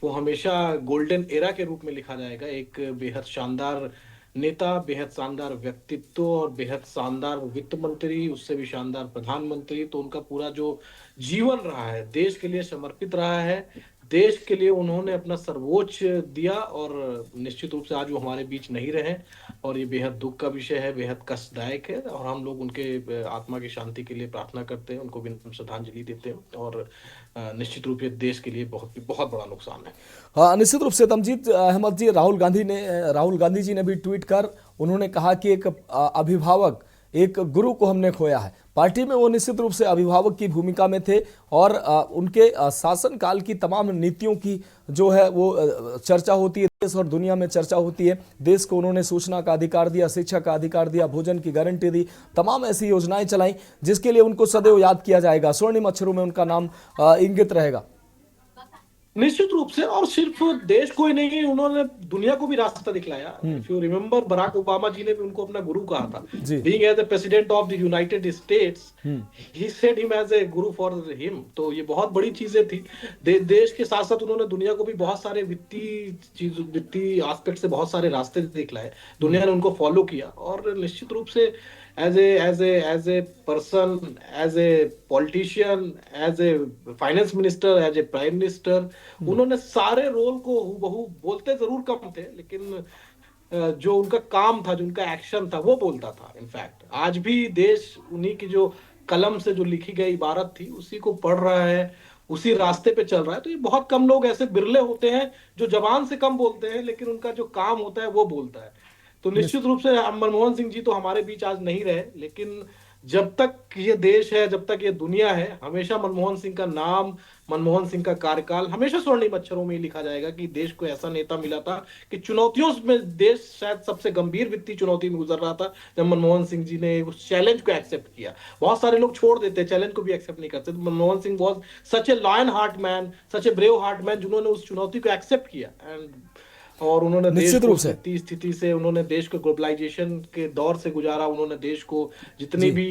वो हमेशा गोल्डन एरा के रूप में लिखा जाएगा। एक बेहद शानदार नेता, बेहद शानदार व्यक्तित्व और बेहद शानदार वित्त मंत्री, उससे भी शानदार प्रधानमंत्री। तो उनका पूरा जो जीवन रहा है देश के लिए समर्पित रहा है, देश के लिए उन्होंने अपना सर्वोच्च दिया, और निश्चित रूप से आज वो हमारे बीच नहीं रहे और ये बेहद दुख का विषय है, बेहद कष्टदायक है। और हम लोग उनके आत्मा की शांति के लिए प्रार्थना करते हैं, उनको विनम्र श्रद्धांजलि देते हैं, और निश्चित रूप से देश के लिए बहुत बड़ा नुकसान है। हाँ, निश्चित रूप से तमजीद अहमद जी, राहुल गांधी जी ने भी ट्वीट कर उन्होंने कहा कि एक अभिभावक, एक गुरु को हमने खोया है। पार्टी में वो निश्चित रूप से अभिभावक की भूमिका में थे और उनके शासनकाल की तमाम नीतियों की जो है वो चर्चा होती है, देश और दुनिया में चर्चा होती है। देश को उन्होंने सूचना का अधिकार दिया, शिक्षा का अधिकार दिया, भोजन की गारंटी दी, तमाम ऐसी योजनाएं चलाई जिसके लिए उनको सदैव याद किया जाएगा, स्वर्णिम अक्षरों में उनका नाम इंगित रहेगा। निश्चित रूप से, और सिर्फ देश को ही नहीं, उन्होंने दुनिया को भी रास्ता दिखलाया। If you remember, Barack Obama ji ने भी उनको अपना गुरु कहा था। Being as the president of the United States, he said him as a guru for him. तो ये बहुत बड़ी चीजें थी। देश के साथ साथ उन्होंने दुनिया को भी बहुत सारे वित्तीय एस्पेक्ट से बहुत सारे रास्ते दिखलाए, दुनिया ने उनको फॉलो किया। और निश्चित रूप से as a person, as a politician, as a finance minister, as a prime minister, उन्होंने सारे रोल को हूबहू, बोलते जरूर कम थे लेकिन जो उनका काम था, जो उनका एक्शन था, वो बोलता था। इनफैक्ट आज भी देश उन्हीं की जो कलम से जो लिखी गई इबारत थी उसी को पढ़ रहा है, उसी रास्ते पे चल रहा है। तो ये बहुत कम लोग ऐसे बिरले होते हैं जो जबान से कम बोलते हैं लेकिन उनका जो काम होता है वो बोलता है। तो निश्चित रूप से मनमोहन सिंह जी तो हमारे बीच आज नहीं रहे, लेकिन जब तक ये देश है, जब तक ये दुनिया है, हमेशा मनमोहन सिंह का नाम, मनमोहन सिंह का कार्यकाल हमेशा स्वर्णिम अक्षरों में ही लिखा जाएगा कि देश को ऐसा नेता मिला था कि चुनौतियों में देश शायद सबसे गंभीर वित्तीय चुनौती में गुजर रहा था जब मनमोहन सिंह जी ने उस चैलेंज को एक्सेप्ट किया। बहुत सारे लोग छोड़ देते, चैलेंज को भी एक्सेप्ट नहीं करते। Manmohan Singh was such A lion heart man, such a brave heart man, जिन्होंने उस चुनौती को एक्सेप्ट किया। और उन्होंने देश को स्थिति से, उन्होंने देश को ग्लोबलाइजेशन के दौर से गुजारा, उन्होंने देश को जितनी भी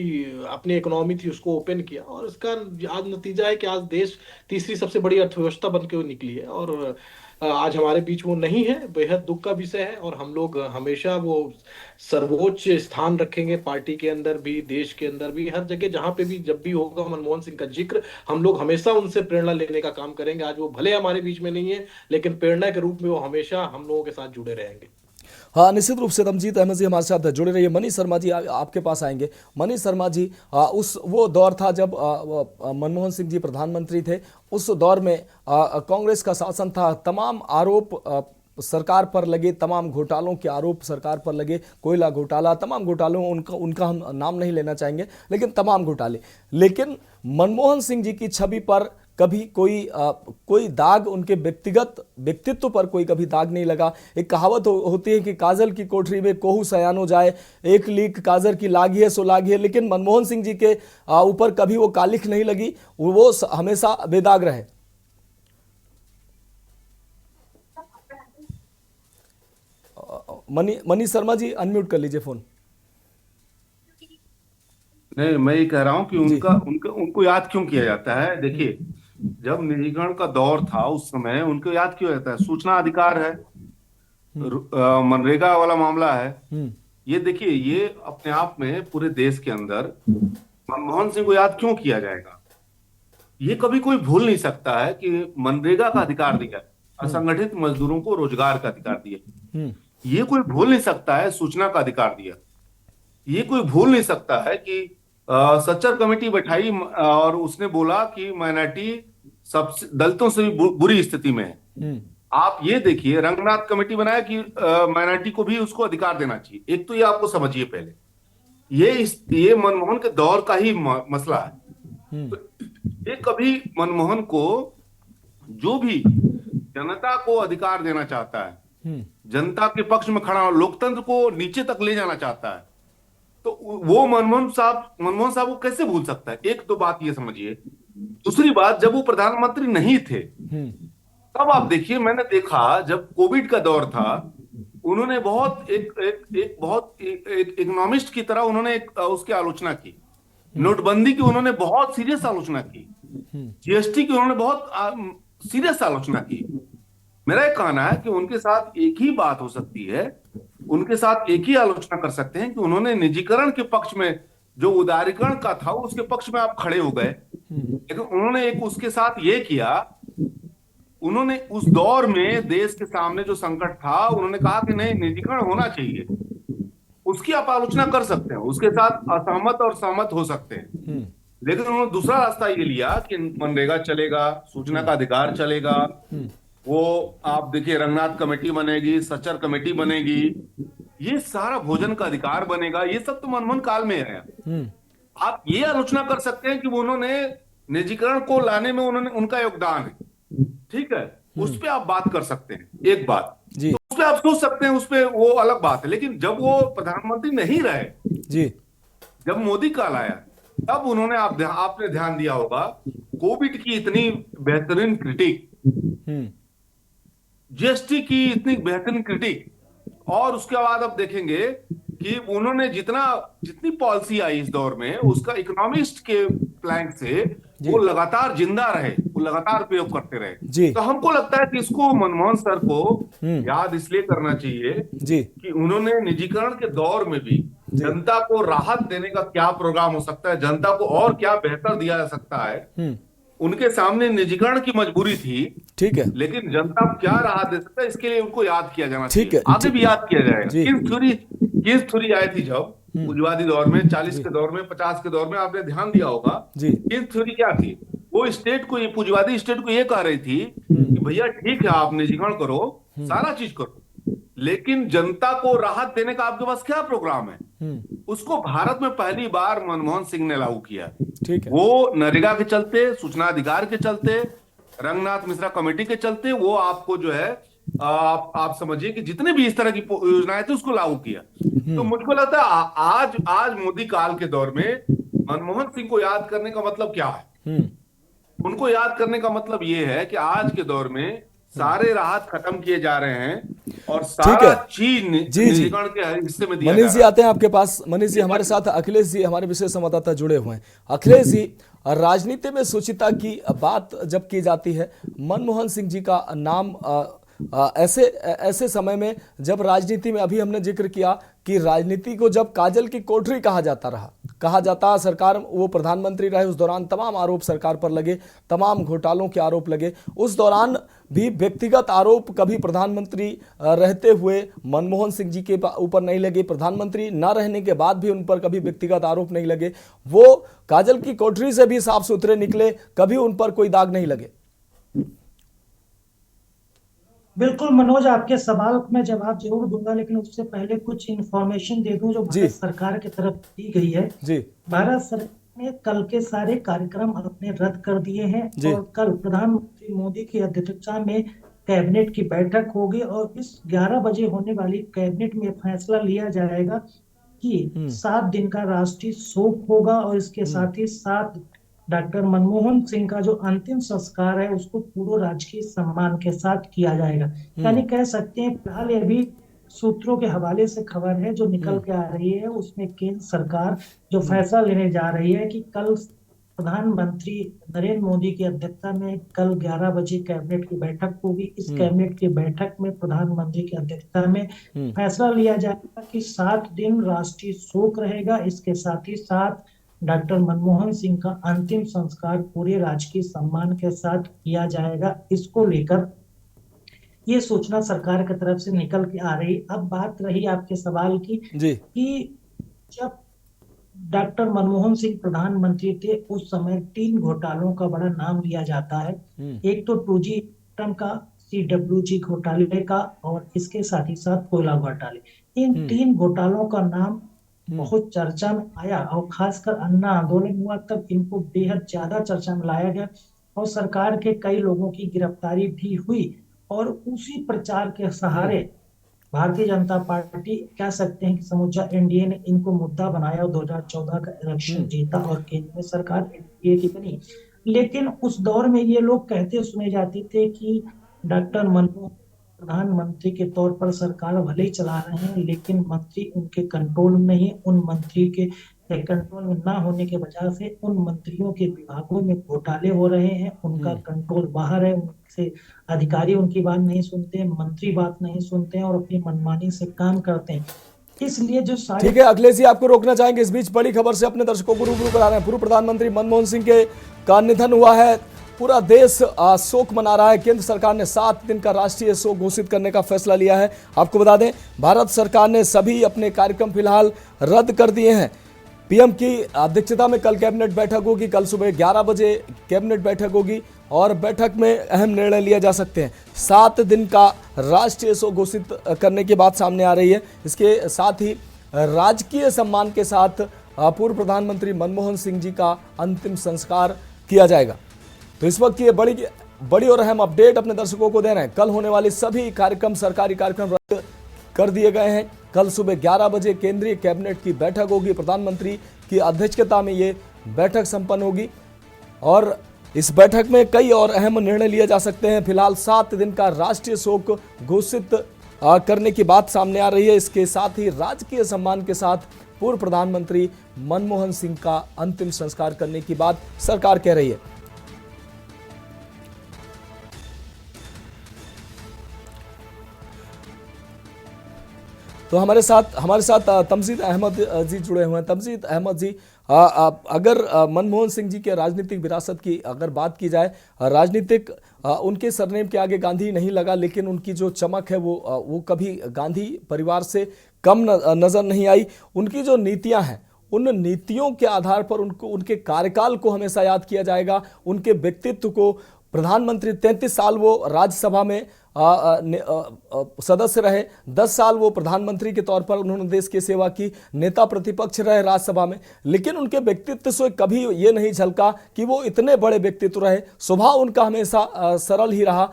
अपनी इकोनॉमी थी उसको ओपन किया, और इसका आज नतीजा है कि आज देश तीसरी सबसे बड़ी अर्थव्यवस्था बन के निकली है। और आज हमारे बीच वो नहीं है, बेहद दुख का विषय है। और हम लोग हमेशा वो सर्वोच्च स्थान रखेंगे, पार्टी के अंदर भी, देश के अंदर भी, हर जगह जहां पे भी जब भी होगा मनमोहन सिंह का जिक्र, हम लोग हमेशा उनसे प्रेरणा लेने का काम करेंगे। आज वो भले हमारे बीच में नहीं है लेकिन प्रेरणा के रूप में वो हमेशा हम लोगों के साथ जुड़े रहेंगे। हाँ, निश्चित रूप से तमजीद अहमद जी हमारे साथ जुड़े रहिए। मनीष शर्मा जी, आपके पास आएंगे। मनीष शर्मा जी, वो दौर था जब मनमोहन सिंह जी प्रधानमंत्री थे, उस दौर में कांग्रेस का शासन था, तमाम आरोप सरकार पर लगे, तमाम घोटालों के आरोप सरकार पर लगे, कोयला घोटाला, तमाम घोटालों, उनका हम नाम नहीं लेना चाहेंगे लेकिन तमाम घोटाले। लेकिन मनमोहन सिंह जी की छवि पर कभी कोई दाग, उनके व्यक्तित्व पर कोई कभी दाग नहीं लगा। एक कहावत होती है कि काजल की कोठरी में कोहू सयानो जाए, एक लीक काजल की लागी है सो लागी है, लेकिन मनमोहन सिंह जी के ऊपर कभी वो कालिख नहीं लगी, वो हमेशा बेदाग रहे। मनीष शर्मा जी, अनम्यूट कर लीजिए फोन। नहीं, मैं ये कह रहा हूं कि उनको याद क्यों किया जाता है। देखिए, जब निजीकरण का दौर था उस समय उनको याद क्यों जाता है? सूचना अधिकार है, मनरेगा वाला मामला है। ये देखिए, ये अपने आप में पूरे देश के अंदर मनमोहन सिंह को याद क्यों किया जाएगा? ये कभी कोई भूल नहीं सकता है कि मनरेगा का अधिकार दिया, असंगठित मजदूरों को रोजगार का अधिकार दिया। ये कोई भूल नहीं सकता है सूचना का अधिकार दिया। ये कोई भूल नहीं सकता है कि सच्चर कमेटी बैठाई और उसने बोला कि माइनॉरिटी सबसे दलितों से भी बुरी स्थिति में है। आप ये देखिए, रंगनाथ कमेटी बनाया कि माइनॉरिटी को भी उसको अधिकार देना चाहिए। एक तो ये आपको समझिए पहले, ये मनमोहन के दौर का ही मसला है। तो ये कभी मनमोहन को, जो भी जनता को अधिकार देना चाहता है, जनता के पक्ष में खड़ा, लोकतंत्र को नीचे तक ले जाना चाहता है, तो वो मनमोहन साहब को कैसे भूल सकता है? एक तो बात ये समझिए। दूसरी बात, जब वो प्रधानमंत्री नहीं थे तब आप देखिए, मैंने देखा जब कोविड का दौर था उन्होंने बहुत एक बहुत एक इकोनॉमिस्ट की तरह उन्होंने उसकी आलोचना की। नोटबंदी की उन्होंने बहुत सीरियस आलोचना की। जीएसटी की उन्होंने बहुत सीरियस आलोचना की। मेरा एक कहना है कि उनके साथ एक ही बात हो सकती है, उनके साथ एक ही आलोचना कर सकते हैं कि उन्होंने निजीकरण के पक्ष में, जो उदारीकरण का था उसके पक्ष में आप खड़े हो गए, लेकिन उन्होंने एक उसके साथ ये किया, उन्होंने उस दौर में देश के सामने जो संकट था उन्होंने कहा कि नहीं, निजीकरण होना चाहिए। उसकी आप आलोचना कर सकते हैं, उसके साथ असहमत और सहमत हो सकते हैं, लेकिन उन्होंने दूसरा रास्ता ये लिया कि मनरेगा चलेगा, सूचना का अधिकार चलेगा, वो आप देखिए रंगनाथ कमेटी बनेगी, सच्चर कमेटी बनेगी, ये सारा भोजन का अधिकार बनेगा, ये सब तो मनमोहन काल में है। आप ये आलोचना कर सकते हैं कि वो उन्होंने निजीकरण को लाने में उन्होंने उनका योगदान है, ठीक है, उस पर आप बात कर सकते हैं, एक बात जी, तो उस पर आप सोच सकते हैं, उस पर वो अलग बात है। लेकिन जब वो प्रधानमंत्री नहीं रहे जी, जब मोदी काल आया, तब उन्होंने आपने ध्यान दिया होगा, कोविड की इतनी बेहतरीन क्रिटिक, जीएसटी की इतनी बेहतरीन क्रिटिक, और उसके बाद अब देखेंगे कि उन्होंने जितनी पॉलिसी आई इस दौर में, उसका इकोनॉमिस्ट के प्लैंक से वो लगातार जिंदा रहे, वो लगातार प्रयोग करते रहे। तो हमको लगता है कि इसको मनमोहन सर को याद इसलिए करना चाहिए जी, कि उन्होंने निजीकरण के दौर में भी जनता को राहत देने का क्या प्रोग्राम हो सकता है, जनता को और क्या बेहतर दिया जा सकता है, उनके सामने निजीकरण की मजबूरी थी, ठीक है, लेकिन जनता को क्या राहत दे सकता है, इसके लिए उनको याद किया जाना ठीक चाहिए, है, आगे भी याद किया जाएगा। जी। किस थ्योरी आई थी जब पूंजीवादी दौर में, 40 के दौर में, 50 के दौर में, आपने ध्यान दिया होगा, जी। किस थ्योरी क्या थी, वो स्टेट को, ये पूंजीवादी स्टेट को ये कह रही थी कि भैया ठीक है, आप निजीकरण करो, सारा चीज करो, लेकिन जनता को राहत देने का आपके पास क्या प्रोग्राम है। उसको भारत में पहली बार मनमोहन सिंह ने लागू किया, ठीक है, वो नरेगा के चलते, सूचना अधिकार के चलते, रंगनाथ मिश्रा कमेटी के चलते, वो आपको जो है आप समझिए कि जितने भी इस तरह की योजनाएं थी उसको लागू किया। तो मुझको लगता है आज मोदी काल के दौर में मनमोहन सिंह को याद करने का मतलब क्या है, उनको याद करने का मतलब ये है कि आज के दौर में सारे राहत खत्म किए जा रहे हैं और सारा चीज निजीकरण के हिस्से में दिया जा रहा है। मनीष जी आते हैं आपके पास। मनीष जी, हमारे साथ अखिलेश जी, हमारे विशेष संवाददाता जुड़े हुए हैं। अखिलेश जी, राजनीति में सुचिता की बात जब की जाती है, मनमोहन सिंह जी का नाम ऐसे समय में जब राजनीति में, अभी हमने जिक्र किया कि राजनीति को जब काजल की कोठरी कहा जाता, सरकार, वो प्रधानमंत्री रहे, उस दौरान तमाम आरोप सरकार पर लगे, तमाम घोटालों के आरोप लगे, उस दौरान भी व्यक्तिगत आरोप कभी प्रधानमंत्री रहते हुए मनमोहन सिंह जी के ऊपर नहीं लगे, प्रधानमंत्री न रहने के बाद भी उन पर कभी व्यक्तिगत आरोप नहीं लगे, वो काजल की कोठरी से भी साफ सुथरे निकले, कभी उन पर कोई दाग नहीं लगे। बिल्कुल मनोज, आपके सवाल को मैं जवाब जरूर दूंगा, लेकिन उससे पहले कुछ इंफॉर्मेशन दे दूं जो भारत सरकार की तरफ दी गई है। जी, भारत सरकार ने कल के सारे कार्यक्रम अपने रद्द कर दिए हैं और कल प्रधानमंत्री मोदी की अध्यक्षता में कैबिनेट की बैठक होगी और इस 11 बजे होने वाली कैबिनेट में फैसला लिया जाएगा कि 7 दिन का राष्ट्रीय शोक होगा और इसके साथ ही 7 डॉक्टर मनमोहन सिंह का जो अंतिम संस्कार है उसको पूरे राजकीय सम्मान के साथ किया जाएगा। यानी कह सकते हैं, फिलहाल ये भी सूत्रों के हवाले से खबर है जो निकल के आ रही है, उसमें केंद्र सरकार जो फैसला लेने जा रही है कि कल प्रधानमंत्री नरेंद्र मोदी की अध्यक्षता में कल 11 बजे कैबिनेट की बैठक होगी। इस कैबिनेट की बैठक में प्रधानमंत्री की अध्यक्षता में फैसला लिया जाएगा कि 7 दिन राष्ट्रीय शोक रहेगा। इसके साथ ही 7 डॉक्टर मनमोहन सिंह का अंतिम संस्कार पूरे राजकीय सम्मान के साथ किया जाएगा। इसको लेकर ये सूचना सरकार की तरफ से निकल के आ रही। अब बात रही आपके सवाल की कि जब डॉक्टर मनमोहन सिंह प्रधानमंत्री थे उस समय 3 घोटालों का बड़ा नाम लिया जाता है। एक तो 2G का, CWG घोटाले का और इसके साथ ही साथ कोयला घोटाले। इन 3 घोटालों का नाम बहुत चर्चा में आया और खासकर अन्ना आंदोलन हुआ तब इनको बेहद ज्यादा चर्चा में लाया गया और सरकार के कई लोगों की गिरफ्तारी भी हुई और उसी प्रचार के सहारे भारतीय जनता पार्टी कह सकते हैं कि समूचा एनडीए ने इनको मुद्दा बनाया और 2014 का इलेक्शन जीता और केंद्र में सरकार एनडीए की बनी। लेकिन उस दौर में ये लोग कहते सुने जाते थे कि डॉक्टर मनमोहन प्रधानमंत्री के तौर पर सरकार भले ही चला रहे हैं, लेकिन मंत्री उनके कंट्रोल में नहीं। उन मंत्री के कंट्रोल में ना होने के वजह से उन मंत्रियों के विभागों में घोटाले हो रहे हैं, उनका कंट्रोल बाहर है, उनसे अधिकारी उनकी बात नहीं सुनते, मंत्री बात नहीं सुनते हैं और अपनी मनमानी से काम करते हैं। इसलिए जो सारे ठीक है अखिलेश जी, आपको रोकना चाहेंगे। इस बीच बड़ी खबर से अपने दर्शकों को रूबरू करा रहे हैं। पूर्व प्रधानमंत्री मनमोहन सिंह के का निधन हुआ है। पूरा देश शोक मना रहा है। केंद्र सरकार ने 7 दिन का राष्ट्रीय शोक घोषित करने का फैसला लिया है। आपको बता दें, भारत सरकार ने सभी अपने कार्यक्रम फिलहाल रद्द कर दिए हैं। पीएम की अध्यक्षता में कल कैबिनेट बैठक होगी। कल सुबह 11 बजे कैबिनेट बैठक होगी और बैठक में अहम निर्णय लिए जा सकते हैं। 7 दिन का राष्ट्रीय शोक घोषित करने की बात सामने आ रही है। इसके साथ ही राजकीय सम्मान के साथ पूर्व प्रधानमंत्री मनमोहन सिंह जी का अंतिम संस्कार किया जाएगा। तो इस वक्त ये बड़ी और अहम अपडेट अपने दर्शकों को दे रहे हैं। कल होने वाले सभी कार्यक्रम, सरकारी कार्यक्रम रद्द कर दिए गए हैं। कल सुबह 11 बजे केंद्रीय कैबिनेट की बैठक होगी। प्रधानमंत्री की अध्यक्षता में ये बैठक संपन्न होगी और इस बैठक में कई और अहम निर्णय लिए जा सकते हैं। फिलहाल 7 दिन का राष्ट्रीय शोक घोषित करने की बात सामने आ रही है। इसके साथ ही राजकीय सम्मान के साथ पूर्व प्रधानमंत्री मनमोहन सिंह का अंतिम संस्कार करने की बात सरकार कह रही है। तो हमारे साथ तमजीद अहमद जी जुड़े हुए हैं। तमजीद अहमद जी, अगर मनमोहन सिंह जी के राजनीतिक विरासत की अगर बात की जाए, राजनीतिक उनके सरनेम के आगे गांधी नहीं लगा, लेकिन उनकी जो चमक है वो कभी गांधी परिवार से कम नजर नहीं आई। उनकी जो नीतियां हैं, उन नीतियों के आधार पर उनके कार्यकाल को हमेशा याद किया जाएगा। उनके व्यक्तित्व को, प्रधानमंत्री 33 साल वो राज्यसभा में सदस्य रहे, 10 साल वो प्रधानमंत्री के तौर पर उन्होंने देश की सेवा की, नेता प्रतिपक्ष रहे राज्यसभा में, लेकिन उनके व्यक्तित्व से कभी ये नहीं झलका कि वो इतने बड़े व्यक्तित्व रहे। स्वभाव उनका हमेशा सरल ही रहा।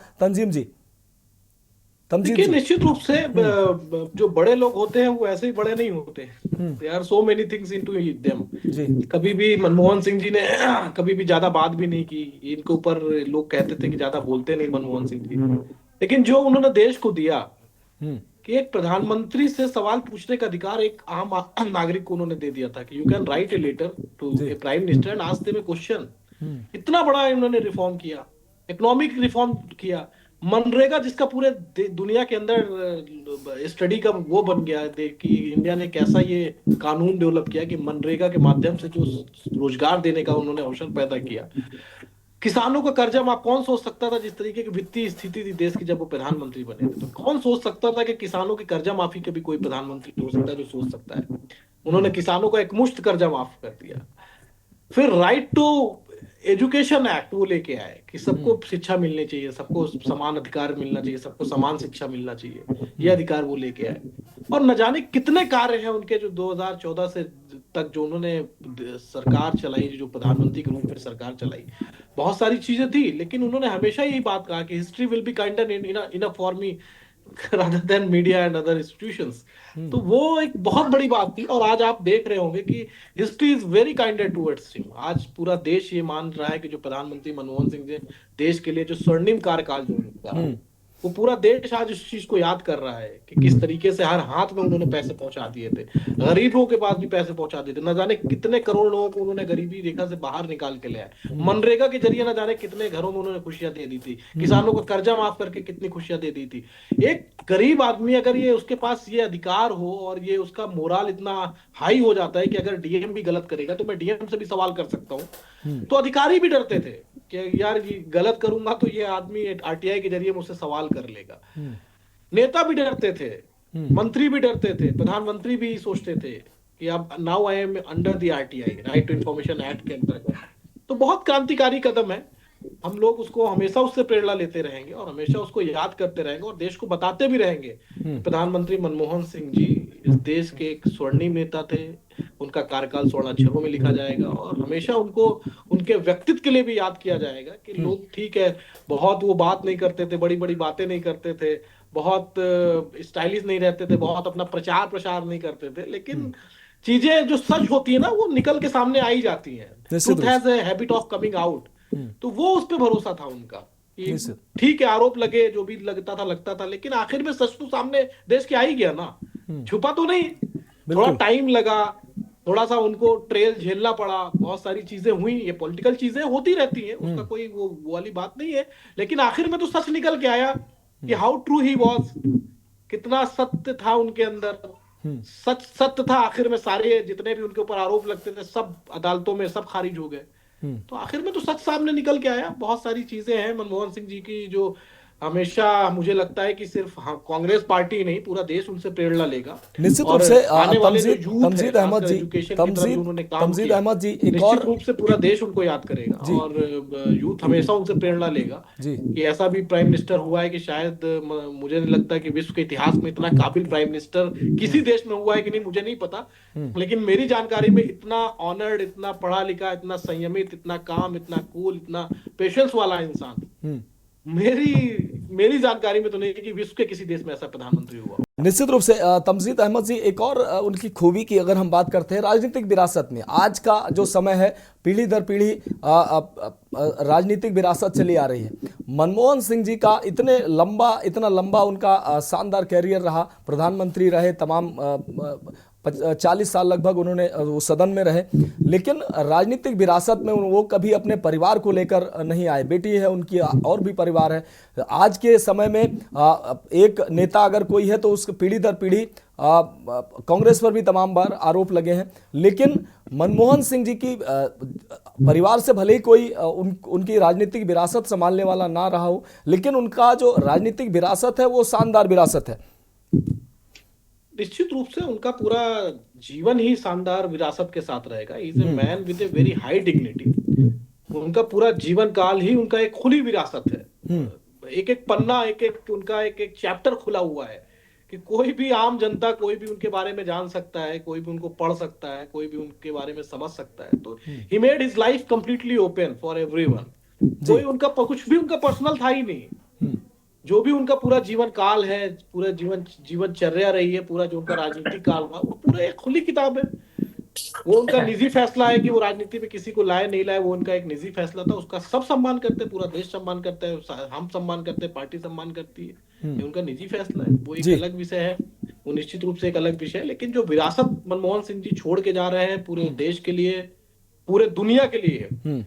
देखिए, निश्चित रूप से जो बड़े लोग होते हैं वो ऐसे ही बड़े नहीं होते। They are so many things into them. कभी भी मनमोहन सिंह जी ने कभी भी ज्यादा बात भी नहीं की। इनके ऊपर लोग कहते थे कि ज्यादा बोलते नहीं मनमोहन सिंह जी, लेकिन जो उन्होंने देश को दिया कि एक प्रधानमंत्री से सवाल पूछने का अधिकार एक आम नागरिक को उन्होंने दे दिया था कि you can write a letter to a prime minister and ask them a question. इतना बड़ा इन्होंने रिफॉर्म किया, इकोनॉमिक रिफॉर्म किया। मनरेगा, जिसका पूरे दुनिया के अंदर स्टडी का वो बन गया है कि इंडिया ने कैसा ये कानून डेवलप किया कि मनरेगा के माध्यम से जो रोजगार देने का उन्होंने अवसर पैदा किया। किसानों का कर्जा माफ, कौन सोच सकता था जिस तरीके की वित्तीय स्थिति थी देश की जब वो प्रधानमंत्री बने थे, तो कौन सोच सकता था कि किसानों की कर्जा माफी के भी कोई प्रधानमंत्री हो सकता है जो सोच सकता है। उन्होंने किसानों का एक मुश्त कर्जा माफ कर दिया। फिर राइट टू एजुकेशन एक्ट वो लेके आए कि सबको शिक्षा मिलनी चाहिए, सबको समान अधिकार मिलना चाहिए, सबको समान शिक्षा मिलना चाहिए। ये अधिकार वो लेके आए और न जाने कितने कार्य हैं उनके जो 2014 से तक जो उन्होंने सरकार चलाई, जो प्रधानमंत्री के रूप में सरकार चलाई। बहुत सारी चीजें थी, लेकिन उन्होंने हमेशा यही बात कहा कि history will be kinder enough for me rather than media and other institutions। तो वो एक बहुत बड़ी बात थी और आज आप देख रहे होंगे कि history is very kinder towards him. आज पूरा देश ये मान रहा है कि जो प्रधानमंत्री मनमोहन सिंह जी देश के लिए जो स्वर्णिम कार्यकाल जो उनका, वो पूरा देश आज इस चीज को याद कर रहा है कि किस तरीके से हर हाथ में उन्होंने पैसे पहुंचा दिए थे, गरीबों के पास भी पैसे पहुंचा दिए थे। न जाने कितने करोड़ लोगों को उन्होंने गरीबी रेखा से बाहर निकाल के ले आए। मनरेगा के जरिए न जाने कितने घरों में उन्होंने खुशियां दे दी थी, किसानों को कर्जा माफ करके कितनी खुशियां दे दी थी। एक गरीब आदमी अगर ये उसके पास ये अधिकार हो और ये उसका मोरल इतना हाई हो जाता है कि अगर डीएम भी गलत करेगा तो मैं डीएम से भी सवाल कर सकता हूँ, तो अधिकारी भी डरते थे कि यार ये गलत करूंगा तो ये आदमी आरटीआई के जरिए मुझसे सवाल कर लेगा। नेता भी डरते थे, मंत्री भी डरते थे, प्रधानमंत्री भी सोचते थे कि अब now I am under the RTI, right to information act के अंतर्गत। तो बहुत क्रांतिकारी कदम है। हम लोग उसको हमेशा उससे प्रेरणा लेते रहेंगे और हमेशा उसको याद करते रहेंगे और देश को बताते भी रहेंगे। प्रधानमंत्री मनमोहन सिंह जी इस देश के एक स्वर्णिम नेता थे। उनका कार्यकाल स्वर्ण अक्षरों में लिखा जाएगा और हमेशा उनको उनके व्यक्तित्व के लिए भी याद किया जाएगा कि लोग ठीक है बहुत वो बात नहीं करते थे, बड़ी बड़ी बातें नहीं करते थे, बहुत स्टाइलिश नहीं रहते थे, बहुत अपना प्रचार प्रसार नहीं करते थे, लेकिन चीजें जो सच होती है ना वो निकल के सामने आई जाती हैं। Truth has a habit of coming out. तो वो उस पे भरोसा था उनका कि निश्चित। ठीक है, आरोप लगे, जो भी लगता था, लेकिन आखिर में सच तो सामने देश के आ ही गया ना, छुपा तो नहीं। थोड़ा बिल्कुल। टाइम लगा, थोड़ा सा उनको ट्रेल झेलना पड़ा, बहुत सारी चीजें हुई, ये पॉलिटिकल चीजें होती रहती हैं, उसका कोई वो वाली बात नहीं है, लेकिन आखिर में तो सच निकल के आया कि हाउ ट्रू ही वॉज, कितना सत्य था उनके अंदर। सत्य था, आखिर में सारे जितने भी उनके ऊपर आरोप लगते थे सब अदालतों में सब खारिज हो गए। तो आखिर में तो सच सामने निकल के आया। बहुत सारी चीजें हैं मनमोहन सिंह जी की जो हमेशा मुझे लगता है कि सिर्फ कांग्रेस पार्टी ही नहीं, पूरा देश उनसे प्रेरणा लेगा। निश्चित और रूप से आने वाले जो यूथ है, तमजीद अहमद खासकर जी, एजुकेशन की तरफ उन्होंने काम तमजीद किया, अहमद जी, एक निश्चित और रूप से पूरा देश उनको याद करेगा और यूथ हमेशा उनसे प्रेरणा लेगा। जी। कि ऐसा भी प्राइम मिनिस्टर हुआ है कि शायद मुझे नहीं लगता कि विश्व के इतिहास में इतना काबिल प्राइम मिनिस्टर किसी देश में हुआ है कि नहीं, मुझे नहीं पता, लेकिन मेरी जानकारी में इतना ऑनर्ड, इतना पढ़ा लिखा, इतना संयमित, इतना काम, इतना कूल, इतना पेशेंस वाला इंसान मेरी जानकारी में तो नहीं है कि विश्व के किसी देश में ऐसा प्रधानमंत्री हुआ। निश्चित रूप से तमजीद अहमद जी, एक और उनकी खूबी की अगर हम बात करते हैं राजनीतिक विरासत में, आज का जो समय है पीढ़ी दर पीढ़ी राजनीतिक विरासत चली आ रही है। मनमोहन सिंह जी का इतना लंबा उनका शानदार कैरियर रहा, प्रधानमंत्री रहे, तमाम 40 साल लगभग उन्होंने वो सदन में रहे, लेकिन राजनीतिक विरासत में वो कभी अपने परिवार को लेकर नहीं आए। बेटी है उनकी और भी परिवार है। आज के समय में एक नेता अगर कोई है तो उस पीढ़ी दर पीढ़ी कांग्रेस पर भी तमाम बार आरोप लगे हैं, लेकिन मनमोहन सिंह जी की परिवार से भले ही कोई उनकी राजनीतिक विरासत संभालने वाला ना रहा हो, लेकिन उनका जो राजनीतिक विरासत है वो शानदार विरासत है। निश्चित रूप से उनका पूरा जीवन ही शानदार विरासत के साथ रहेगा। Is a man with a very high dignity. उनका पूरा जीवन काल ही उनका एक खुली विरासत है। एक एक पन्ना, उनका एक चैप्टर खुला हुआ है कि कोई भी आम जनता कोई भी उनके बारे में जान सकता है, कोई भी उनको पढ़ सकता है, कोई भी उनके बारे में समझ सकता है। तो he made his life completely open for everyone. कोई उनका कुछ भी उनका पर्सनल था ही नहीं। जो भी उनका पूरा जीवन काल है, पूरा जीवनचर्या रही है, पूरा जो उनका राजनीतिक काल हुआ, वो पूरा एक खुली किताब है। वो उनका निजी फैसला है कि वो राजनीति में किसी को लाए नहीं लाए, वो उनका एक निजी फैसला था। उसका सब सम्मान करते हैं, पूरा देश सम्मान करता है, हम सम्मान करते हैं, पार्टी सम्मान करती है। ये उनका निजी फैसला है, वो एक अलग विषय है, वो निश्चित रूप से एक अलग विषय है। लेकिन जो विरासत मनमोहन सिंह जी छोड़ के जा रहे हैं पूरे देश के लिए, पूरे दुनिया के लिए,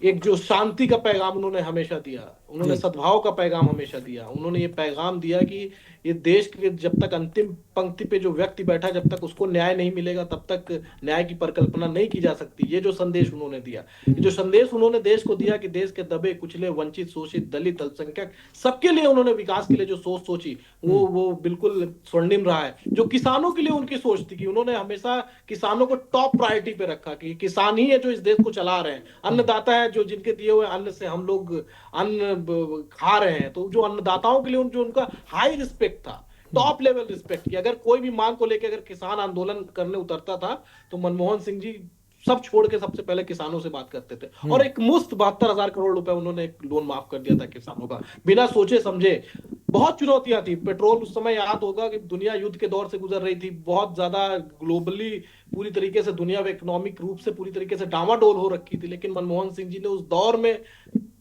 एक जो शांति का पैगाम उन्होंने हमेशा दिया, उन्होंने सद्भाव का पैगाम हमेशा दिया। उन्होंने ये पैगाम दिया कि ये देश के जब तक अंतिम पंक्ति पे जो व्यक्ति बैठा, जब तक उसको न्याय नहीं मिलेगा तब तक न्याय की परिकल्पना नहीं की जा सकती। ये जो संदेश उन्होंने दिया, ये जो संदेश उन्होंने देश को दिया कि देश के दबे कुचले, वंचित, शोषित, दलित, अल्पसंख्यक सबके लिए उन्होंने विकास के लिए जो सोच सोची वो बिल्कुल स्वर्णिम रहा है। जो किसानों के लिए उनकी सोच थी कि उन्होंने हमेशा किसानों को टॉप प्रायोरिटी पे रखा कि किसान ही है जो इस देश को चला रहे हैं, अन्नदाता है जो जिनके दिए हुए अन्न से हम लोग अन्न खा रहे हैं। तो जो अन्नदाताओं के लिए जो उनका हाई रिस्पेक्ट था, टॉप लेवल रिस्पेक्ट, कि अगर कोई भी मांग को लेकर अगर किसान आंदोलन करने उतरता था तो मनमोहन सिंह जी सब छोड़ के सबसे पहले किसानों से बात करते थे। और एक मुफ्त 72,000 करोड़ रुपए उन्होंने एक लोन माफ कर दिया था किसानों का, बिना सोचे समझे। बहुत चुनौतियां थी, पेट्रोल उस समय याद होगा कि दुनिया युद्ध के दौर से गुजर रही थी, बहुत ज्यादा ग्लोबली पूरी तरीके से दुनिया इकोनॉमिक रूप से पूरी तरीके से डामाडोल हो रखी थी। लेकिन मनमोहन सिंह जी ने उस दौर में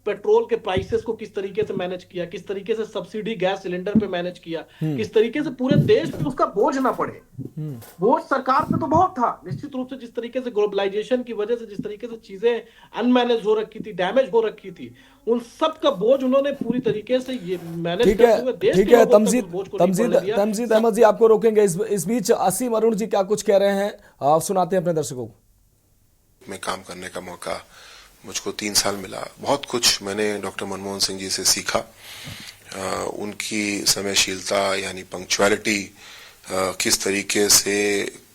पेट्रोल के प्राइसेस को किस तरीके से मैनेज किया, किस तरीके से सब्सिडी गैस सिलेंडर पे मैनेज किया, किस तरीके से पूरे देश में उसका बोझ ना पड़े। बोझ सरकार पे तो बहुत था निश्चित रूप से, जिस तरीके से ग्लोबलाइजेशन की वजह से जिस तरीके से चीजें अनमैनेज हो रखी थी, डैमेज हो रखी थी, उन सब का बोझ उन्होंने पूरी तरीके से ये मैनेज करते हुए देश ठीक है। तमजीद अहमद जी, आपको रोकेंगे। इस बीच असीम अरुण जी क्या कुछ कह रहे हैं, आप सुनाते हैं अपने दर्शकों को। में काम करने का मौका मुझको 3 साल मिला। बहुत कुछ मैंने डॉक्टर मनमोहन सिंह जी से सीखा। उनकी समयशीलता यानी पंक्चुअलिटी, किस तरीके से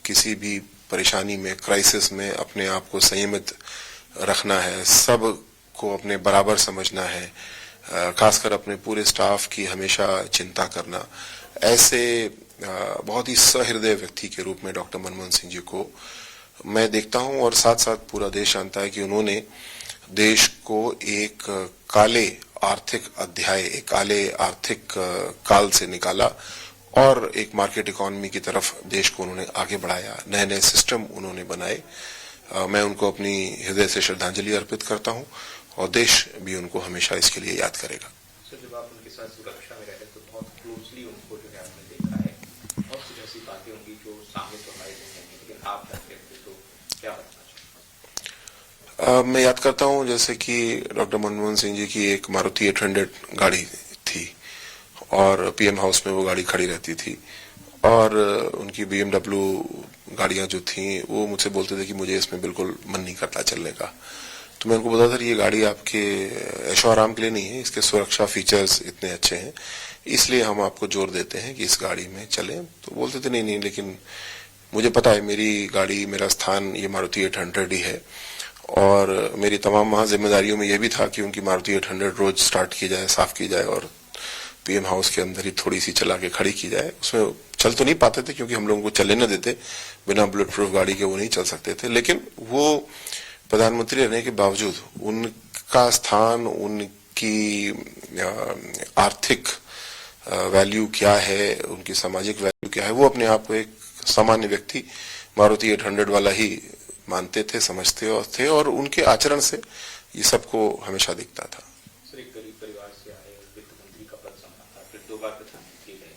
किसी भी परेशानी में, क्राइसिस में अपने आप को संयमित रखना है, सब को अपने बराबर समझना है, खासकर अपने पूरे स्टाफ की हमेशा चिंता करना। ऐसे बहुत ही सहृदय व्यक्ति के रूप में डॉक्टर मनमोहन सिंह जी को मैं देखता हूं, और साथ साथ पूरा देश जानता है कि उन्होंने देश को एक काले आर्थिक अध्याय, एक काले आर्थिक काल से निकाला और एक मार्केट इकोनॉमी की तरफ देश को उन्होंने आगे बढ़ाया। नए नए सिस्टम उन्होंने बनाए। मैं उनको अपनी हृदय से श्रद्धांजलि अर्पित करता हूं और देश भी उनको हमेशा इसके लिए याद करेगा। सर, जब आप उनके साथ सुरक्षा में रहे तो बहुत क्लोजली उनको जो है आपने देखा है, बहुत सी ऐसी बातें होंगी जो सामने तो हमारे नहीं है, लेकिन आप जानते थे तो क्या बताना चाहिए? मैं याद करता हूं जैसे कि डॉक्टर मनमोहन सिंह जी की एक मारुति 800 गाड़ी थी और पीएम हाउस में वो गाड़ी खड़ी रहती थी, और उनकी BMW गाड़ियां जो थी वो मुझसे बोलते थे कि मुझे इसमें बिल्कुल मन नहीं करता चलने का। तो मैं उनको बताता था ये गाड़ी आपके ऐशो आराम के लिए नहीं है, इसके सुरक्षा फीचर्स इतने अच्छे हैं, इसलिए हम आपको जोर देते हैं कि इस गाड़ी में चलें। तो बोलते थे नहीं, लेकिन मुझे पता है मेरी गाड़ी, मेरा स्थान ये मारुति 800 ही है, और मेरी तमाम वहां जिम्मेदारियों में यह भी था कि उनकी मारुति 800 रोज स्टार्ट की जाए, साफ की जाए और पीएम हाउस के अंदर ही थोड़ी सी चला के खड़ी की जाए। उसमें चल तो नहीं पाते थे क्योंकि हम लोगों को चलने न देते, बिना बुलेट प्रूफ गाड़ी के वो नहीं चल सकते थे, लेकिन वो प्रधानमंत्री रहने के बावजूद उनका स्थान, उनकी आर्थिक वैल्यू क्या है, उनकी सामाजिक वैल्यू क्या है, वो अपने आप को एक सामान्य व्यक्ति मारुति 800 वाला ही मानते थे, समझते थे, और उनके आचरण से ये सबको हमेशा दिखता था। सर, एक गरीब परिवार से आए, वित्त मंत्री का पद संभाला, फिर 2 बार प्रधानमंत्री रहे,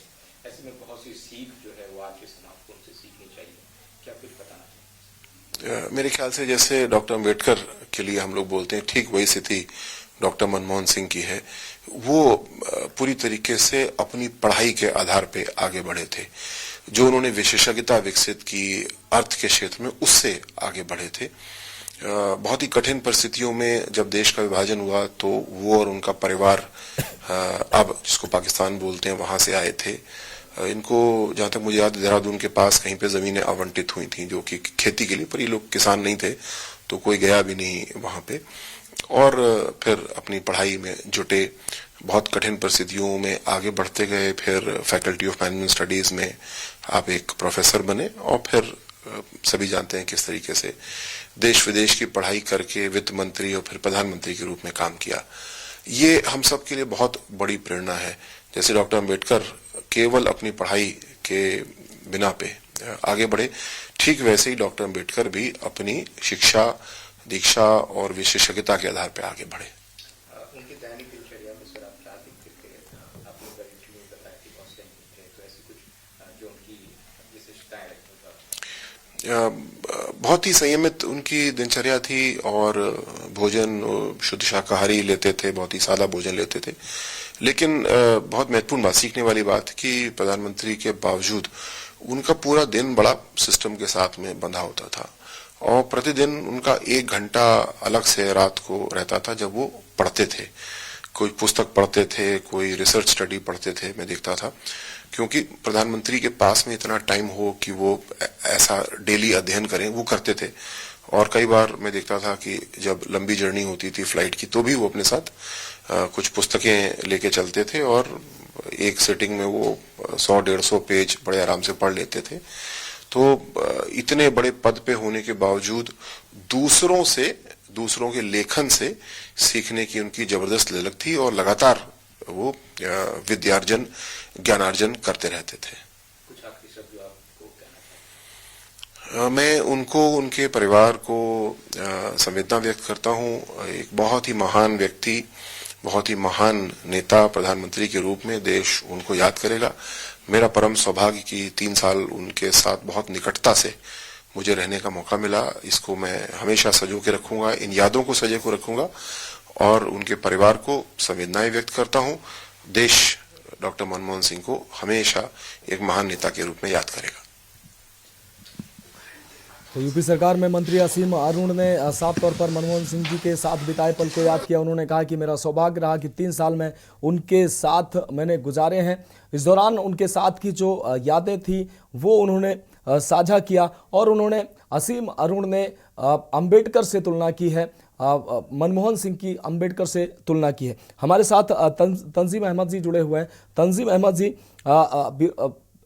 ऐसे में बहुत सी सीख जो है वो आज के समाज को उनसे सीखनी चाहिए, क्या कुछ बताना चाहिए? मेरे ख्याल से जैसे डॉक्टर अम्बेडकर के लिए हम लोग बोलते हैं, ठीक वही स्थिति डॉक्टर मनमोहन सिंह की है। वो पूरी तरीके से अपनी पढ़ाई के आधार पे आगे बढ़े थे, जो उन्होंने विशेषज्ञता विकसित की अर्थ के क्षेत्र में, उससे आगे बढ़े थे। बहुत ही कठिन परिस्थितियों में जब देश का विभाजन हुआ तो वो और उनका परिवार अब जिसको पाकिस्तान बोलते हैं वहां से आए थे। इनको जहां तक मुझे याद, देहरादून के पास कहीं पे जमीनें आवंटित हुई थी जो कि खेती के लिए, पर ये लोग किसान नहीं थे तो कोई गया भी नहीं वहां पे, और फिर अपनी पढ़ाई में जुटे, बहुत कठिन परिस्थितियों में आगे बढ़ते गए। फिर फैकल्टी ऑफ मैनेजमेंट स्टडीज में आप एक प्रोफेसर बने, और फिर सभी जानते हैं किस तरीके से देश विदेश की पढ़ाई करके वित्त मंत्री और फिर प्रधानमंत्री के रूप में काम किया। ये हम सब के लिए बहुत बड़ी प्रेरणा है। जैसे डॉक्टर अम्बेडकर केवल अपनी पढ़ाई के बिना पे आगे बढ़े, ठीक वैसे ही डॉक्टर अम्बेडकर भी अपनी शिक्षा, दीक्षा और विशेषज्ञता के आधार पर आगे बढ़े। उनकी दैनिक दिनचर्या में सर आप क्या देखते थे? आपने इंटरव्यू में बताया कि बहुत संयमित थे, तो ऐसी कुछ जो उनकी विशेषताएं रखते? बहुत ही संयमित उनकी दिनचर्या थी, और भोजन शुद्ध शाकाहारी लेते थे, बहुत ही सादा भोजन लेते थे। लेकिन बहुत महत्वपूर्ण बात, सीखने वाली बात कि प्रधानमंत्री के बावजूद उनका पूरा दिन बड़ा सिस्टम के साथ में बंधा होता था, और प्रतिदिन उनका 1 घंटा अलग से रात को रहता था जब वो पढ़ते थे। कोई पुस्तक पढ़ते थे, कोई रिसर्च स्टडी पढ़ते थे, मैं देखता था, क्योंकि प्रधानमंत्री के पास में इतना टाइम हो कि वो ऐसा डेली अध्ययन करें, वो करते थे। और कई बार मैं देखता था कि जब लंबी जर्नी होती थी फ्लाइट की, तो भी वो अपने साथ कुछ पुस्तकें लेके चलते थे, और एक सिटिंग में वो 100-150 पेज बड़े आराम से पढ़ लेते थे। तो इतने बड़े पद पे होने के बावजूद दूसरों के लेखन से सीखने की उनकी जबरदस्त ललक थी, और लगातार वो विद्यार्जन, ज्ञानार्जन करते रहते थे। कुछ आखिरी शब्द जो आपको कहना चाहिए? मैं उनको, उनके परिवार को संवेदना व्यक्त करता हूं। एक बहुत ही महान व्यक्ति, बहुत ही महान नेता प्रधानमंत्री के रूप में देश उनको याद करेगा। मेरा परम सौभाग्य कि 3 साल उनके साथ बहुत निकटता से मुझे रहने का मौका मिला। इसको मैं हमेशा सजो के रखूंगा, इन यादों को सजे को रखूंगा, और उनके परिवार को संवेदनाएं व्यक्त करता हूं। देश डॉक्टर मनमोहन सिंह को हमेशा एक महान नेता के रूप में याद करेगा। तो यूपी सरकार में मंत्री असीम अरुण ने साफ तौर पर मनमोहन सिंह जी के साथ बिताए पल को याद किया। उन्होंने कहा कि मेरा सौभाग्य रहा कि 3 साल में उनके साथ मैंने गुजारे हैं। इस दौरान उनके साथ की जो यादें थी वो उन्होंने साझा किया, और उन्होंने असीम अरुण ने अंबेडकर से तुलना की है, मनमोहन सिंह की अंबेडकर से तुलना की है। हमारे साथ तंजीम अहमद जी जुड़े हुए हैं। तंजीम अहमद जी,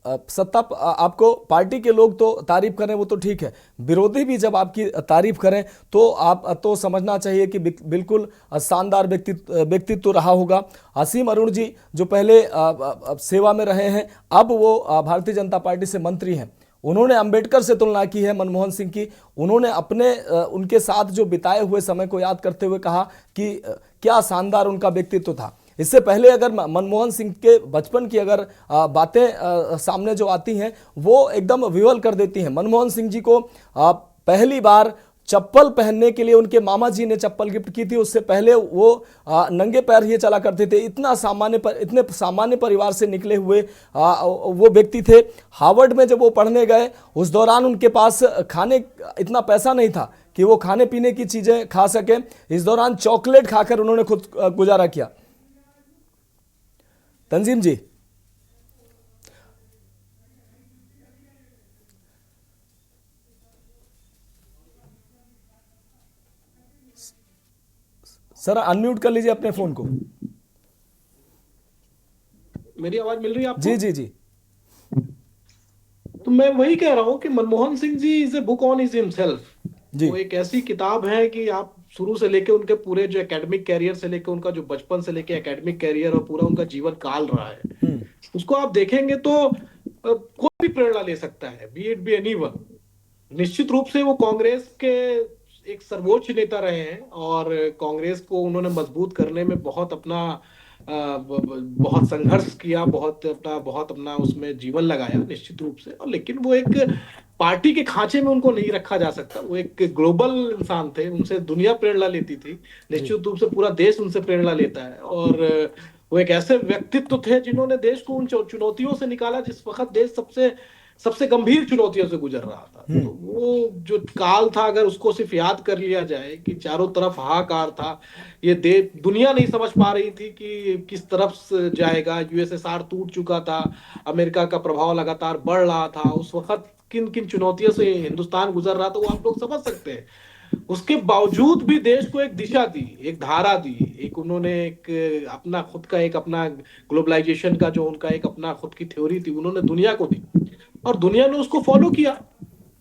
सत्ता आपको पार्टी के लोग तो तारीफ करें वो तो ठीक है, विरोधी भी जब आपकी तारीफ करें तो आप तो समझना चाहिए कि बिल्कुल शानदार व्यक्तित्व रहा होगा। असीम अरुण जी जो पहले सेवा में रहे हैं, अब वो भारतीय जनता पार्टी से मंत्री हैं, उन्होंने अंबेडकर से तुलना की है मनमोहन सिंह की। उन्होंने अपने उनके साथ जो बिताए हुए समय को याद करते हुए कहा कि क्या शानदार उनका व्यक्तित्व था। इससे पहले अगर मनमोहन सिंह के बचपन की अगर बातें सामने जो आती हैं वो एकदम विवल कर देती हैं। मनमोहन सिंह जी को पहली बार चप्पल पहनने के लिए उनके मामा जी ने चप्पल गिफ्ट की थी। उससे पहले वो नंगे पैर ही चला करते थे। इतने सामान्य परिवार से निकले हुए वो व्यक्ति थे। हार्वर्ड में जब वो पढ़ने गए उस दौरान उनके पास खाने इतना पैसा नहीं था कि वो खाने पीने की चीजें खा सके। इस दौरान चॉकलेट खाकर उन्होंने खुद गुजारा किया। तंजीम जी, सर अनम्यूट कर लीजिए अपने फोन को। मेरी आवाज मिल रही है आपको? जी जी जी। तो मैं वही कह रहा हूं कि Manmohan Singh ji is a book on is himself. जी। वो एक ऐसी किताब है कि आप शुरू से लेके उनके पूरे जो एकेडमिक कैरियर से लेके उनका जो बचपन से लेके एकेडमिक कैरियर और पूरा उनका जीवन काल रहा है, उसको आप देखेंगे तो कोई भी प्रेरणा ले सकता है, बी इट बी एनीवन। निश्चित रूप से वो कांग्रेस के एक सर्वोच्च नेता रहे हैं और कांग्रेस को उन्होंने मजबूत करने में बहुत संघर्ष किया, बहुत अपना उसमें जीवन लगाया निश्चित रूप से। और लेकिन वो एक पार्टी के खांचे में उनको नहीं रखा जा सकता। वो एक ग्लोबल इंसान थे, उनसे दुनिया प्रेरणा लेती थी, निश्चित रूप से पूरा देश उनसे प्रेरणा लेता है। और वो एक ऐसे व्यक्तित्व थे जिन्होंने देश को उन चुनौतियों से निकाला जिस वक्त देश सबसे गंभीर चुनौतियों से गुजर रहा था। तो वो जो काल था, अगर उसको सिर्फ याद कर लिया जाए कि चारों तरफ हाहाकार था, ये दुनिया नहीं समझ पा रही थी कि किस तरफ से जाएगा। यूएसएसआर टूट चुका था, अमेरिका का प्रभाव लगातार बढ़ रहा था, उस वक्त किन किन चुनौतियों से हिंदुस्तान गुजर रहा था वो आप लोग समझ सकते हैं। उसके बावजूद भी देश को एक दिशा दी, एक धारा दी, एक उन्होंने एक अपना खुद का एक अपना ग्लोबलाइजेशन का जो उनका एक अपना खुद की थ्योरी थी, उन्होंने दुनिया को दी और दुनिया ने उसको फॉलो किया।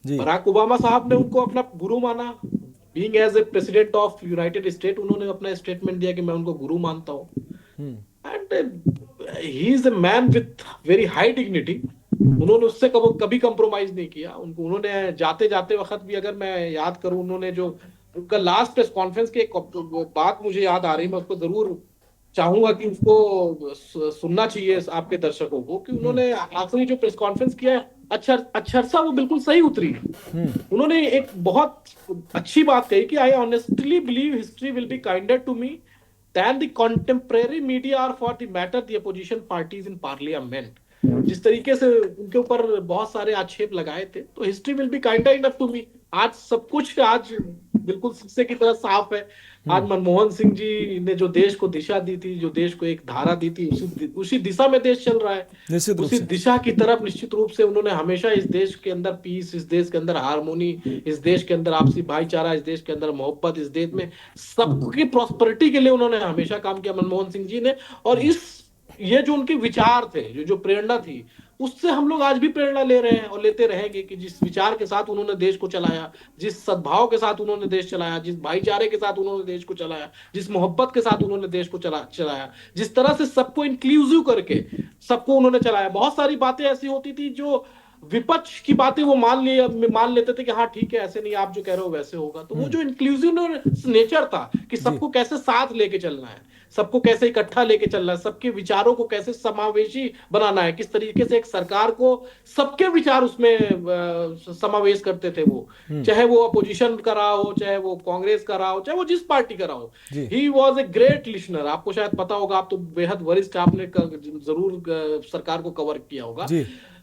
बराक ओबामा साहब ने उनको अपना गुरु माना। Being as a president of United State, उन्होंने अपना स्टेटमेंट दिया कि मैं उनको गुरु मानता हूं। And he is a man with very high dignity. उन्होंने उससे कभी कंप्रोमाइज नहीं किया। उन्होंने जाते जाते वक्त भी, अगर मैं याद करूं, उन्होंने जो उनका लास्ट प्रेस कॉन्फ्रेंस की एक बात मुझे याद आ रही, मैं उसको जरूर चाहूंगा कि उसको सुनना चाहिए आपके दर्शकों को, कि उन्होंने आखिरी जो प्रेस कॉन्फ्रेंस किया अक्षरशः वो बिल्कुल सही उतरी है। उन्होंने एक बहुत अच्छी बात कही कि I honestly believe history will be kinder to me than the contemporary media or for the matter the opposition parties in parliament। जिस तरीके से उनके ऊपर बहुत सारे आक्षेप लगाए थे, तो history will be kinder enough to me. आज सब कुछ आज बिल्कुल शीशे की तरह साफ है। आज मनमोहन सिंह जी ने जो देश को दिशा दी थी, जो देश को एक धारा दी थी, उसी दिशा में देश चल रहा है। उसी दिशा की तरफ निश्चित रूप से उन्होंने हमेशा इस देश के अंदर पीस, इस देश के अंदर हार्मोनी, इस देश के अंदर आपसी भाईचारा, इस देश के अंदर मोहब्बत, इस देश में सबकी प्रॉस्पेरिटी के लिए उन्होंने हमेशा काम किया मनमोहन सिंह जी ने। और ये जो उनके विचार थे, जो प्रेरणा थी, उससे हम लोग आज भी प्रेरणा ले रहे हैं और लेते रहेंगे कि जिस विचार के साथ उन्होंने देश को चलाया, जिस सद्भाव के साथ उन्होंने देश चलाया, जिस भाईचारे के साथ उन्होंने देश को चलाया, जिस मोहब्बत के साथ उन्होंने देश को चलाया, जिस तरह से सबको इंक्लूसिव करके सबको उन्होंने चलाया। बहुत सारी बातें ऐसी होती थी जो विपक्ष की बातें वो मान लेते थे कि हाँ ठीक है, ऐसे नहीं, आप जो कह रहे हो वैसे होगा। तो वो जो इंक्लूसिव नेचर था कि सबको कैसे साथ लेके चलना है, सबको कैसे इकट्ठा लेके चलना है, सबके विचारों को कैसे समावेशी बनाना है, किस तरीके से एक सरकार को सबके विचार उसमें समावेश करते थे वो, चाहे वो अपोजिशन का रहा हो, चाहे वो कांग्रेस का रहा हो, चाहे वो जिस पार्टी का रहा हो। He was a great listener. आपको शायद पता होगा, आप तो बेहद वरिष्ठ, आपने जरूर सरकार को कवर किया होगा।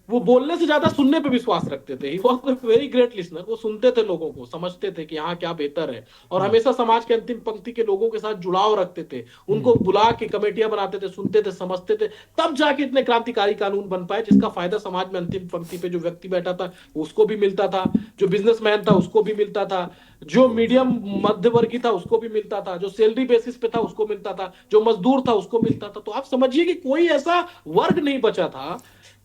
वो बोलने से ज्यादा सुनने पे विश्वास रखते थे। He was a very great listener. वो सुनते थे लोगों को, समझते थे कि यहाँ क्या बेहतर है, और हमेशा समाज के अंतिम पंक्ति के लोगों के साथ जुड़ाव रखते थे। उनको बुला के कमेटियां बनाते थे, सुनते थे, समझते थे, तब जाके इतने क्रांतिकारी कानून बन पाए जिसका फायदा समाज में अंतिम पंक्ति पे जो व्यक्ति बैठा था उसको भी मिलता था, जो बिजनेसमैन था उसको भी मिलता था, जो मीडियम मध्यवर्गीय था उसको भी मिलता था, जो सैलरी बेसिस पे था उसको मिलता था, जो मजदूर था उसको मिलता था। तो आप समझिए कि कोई ऐसा वर्ग नहीं बचा था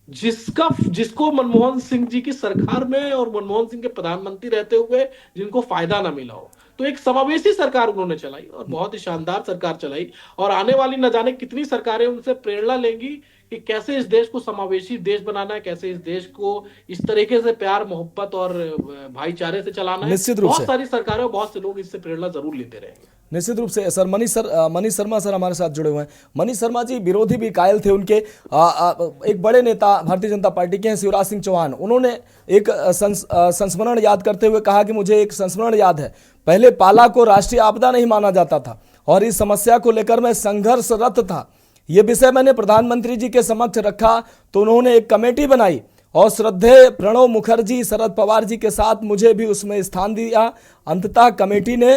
जिसको मनमोहन सिंह जी की सरकार में और मनमोहन सिंह के प्रधानमंत्री रहते हुए जिनको फायदा ना मिला हो। तो एक समावेशी सरकार उन्होंने चलाई और बहुत ही शानदार सरकार चलाई, और आने वाली न जाने कितनी सरकारें उनसे प्रेरणा लेंगी कि कैसे इस देश को समावेशी देश बनाना है, कैसे इस देश को इस तरीके से प्यार मोहब्बत और भाईचारे से चलाना है। निश्चित रूप बहुत से सारी सरकारें और बहुत से लोग इससे प्रेरणा जरूर लेते रहेंगे। निश्चित रूप से सर मनीष शर्मा सर हमारे साथ जुड़े हुए हैं। मनीष शर्मा जी, विरोधी भी कायल थे उनके। एक बड़े नेता भारतीय जनता पार्टी के हैं शिवराज सिंह चौहान, उन्होंने एक संस्मरण याद करते हुए कहा कि मुझे एक संस्मरण याद है, पहले पाला को राष्ट्रीय आपदा नहीं माना जाता था और इस समस्या को लेकर मैं संघर्षरत था। ये विषय मैंने प्रधानमंत्री जी के समक्ष रखा तो उन्होंने एक कमेटी बनाई और श्रद्धेय प्रणब मुखर्जी, शरद पवार जी के साथ मुझे भी उसमें स्थान दिया। अंततः कमेटी ने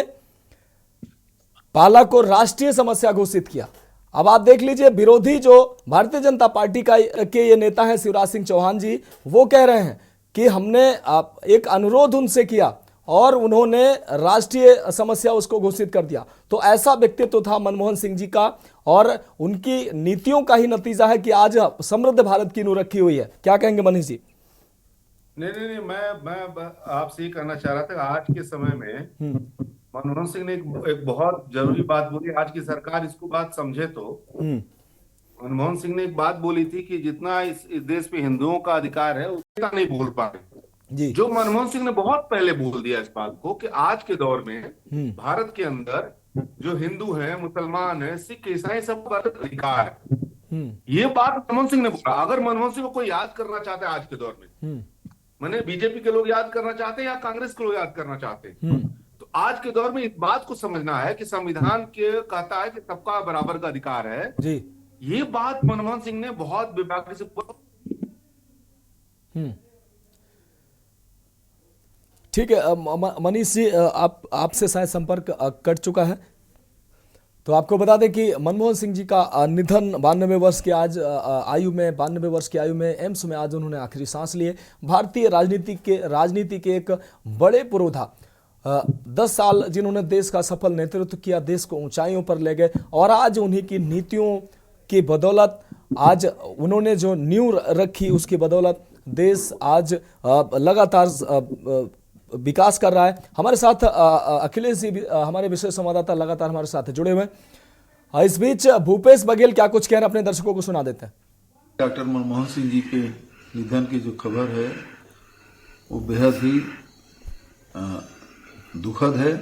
पाला को राष्ट्रीय समस्या घोषित किया। अब आप देख लीजिए, विरोधी जो भारतीय जनता पार्टी के ये नेता हैं शिवराज सिंह चौहान जी, वो कह रहे हैं कि हमने एक अनुरोध उनसे किया और उन्होंने राष्ट्रीय समस्या उसको घोषित कर दिया। तो ऐसा व्यक्तित्व था मनमोहन सिंह जी का और उनकी नीतियों का ही नतीजा है कि आज समृद्ध भारत की नींव रखी हुई है। क्या कहेंगे मनीष जी? नहीं, मैं आपसे ये कहना चाह रहा था, आज के समय में मनमोहन सिंह ने एक बहुत जरूरी बात बोली। आज की सरकार इसको बात समझे तो मनमोहन सिंह ने एक बात बोली थी कि जितना इस देश पे हिंदुओं का अधिकार है उतना नहीं बोल पाए जी। जो मनमोहन सिंह ने बहुत पहले बोल दिया इस बात को कि आज के दौर में भारत के अंदर जो हिंदू हैं, मुसलमान हैं, सिख, ईसाई, सबका अधिकार है। ये बात मनमोहन सिंह ने बोला। अगर मनमोहन सिंह को कोई याद करना चाहता है आज के दौर में, मैंने बीजेपी के लोग याद करना चाहते हैं या कांग्रेस के लोग याद करना चाहते हैं, तो आज के दौर में इस बात को समझना है कि संविधान के कहता है कि सबका बराबर का अधिकार है जी। ये बात मनमोहन सिंह ने बहुत बेबाकी से ठीक है। मनीष जी, आपसे शायद संपर्क कट चुका है, तो आपको बता दें कि मनमोहन सिंह जी का निधन 92 वर्ष की आयु में एम्स में आज उन्होंने आखिरी सांस लिए। भारतीय राजनीति के एक बड़े पुरोधा, 10 साल जिन्होंने देश का सफल नेतृत्व किया, देश को ऊंचाइयों पर ले गए और आज उन्हीं की नीतियों की बदौलत, आज उन्होंने जो नींव रखी उसकी बदौलत देश आज लगातार विकास कर रहा है। हमारे साथ अखिलेश जी, हमारे विशेष संवाददाता लगातार हमारे साथ जुड़े हुए हैं। इस बीच भूपेश बघेल क्या कुछ कह रहे हैं, अपने दर्शकों को सुना देते हैं। डॉक्टर मनमोहन सिंह जी के निधन की जो खबर है वो बेहद ही दुखद है।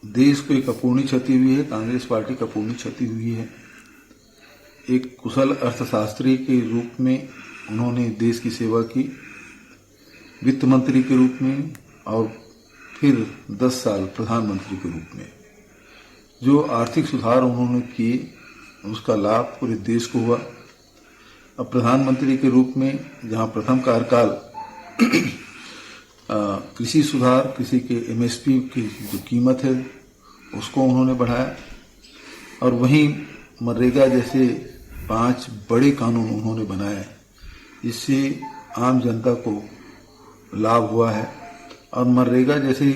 देश को एक अपूर्णी क्षति हुई है, कांग्रेस पार्टी को अपूर्णी क्षति हुई है। एक कुशल अर्थशास्त्री के रूप में उन्होंने देश की सेवा की, वित्त मंत्री के रूप में और फिर 10 साल प्रधानमंत्री के रूप में। जो आर्थिक सुधार उन्होंने किए उसका लाभ पूरे देश को हुआ। अब प्रधानमंत्री के रूप में जहां प्रथम कार्यकाल कृषि सुधार, कृषि के एमएसपी की जो कीमत है उसको उन्होंने बढ़ाया और वहीं मनरेगा जैसे 5 बड़े कानून उन्होंने बनाए, जिससे आम जनता को लाभ हुआ है। और मनरेगा जैसे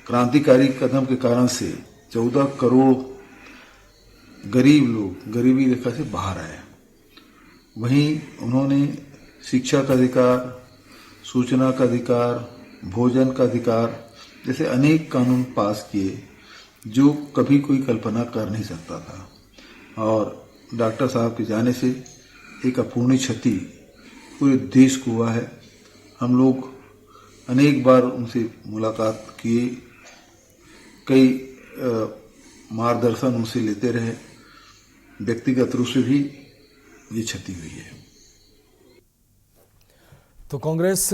क्रांतिकारी कदम के कारण से 14 करोड़ गरीब लोग गरीबी रेखा से बाहर आए। वहीं उन्होंने शिक्षा का अधिकार, सूचना का अधिकार, भोजन का अधिकार जैसे अनेक कानून पास किए जो कभी कोई कल्पना कर नहीं सकता था। और डॉक्टर साहब के जाने से एक अपूर्णी क्षति पूरे देश को हुआ है। हम लोग अनेक बार उनसे मुलाकात किए, कई मार्गदर्शन उनसे लेते रहे, व्यक्तिगत रूप से भी ये क्षति हुई है। तो कांग्रेस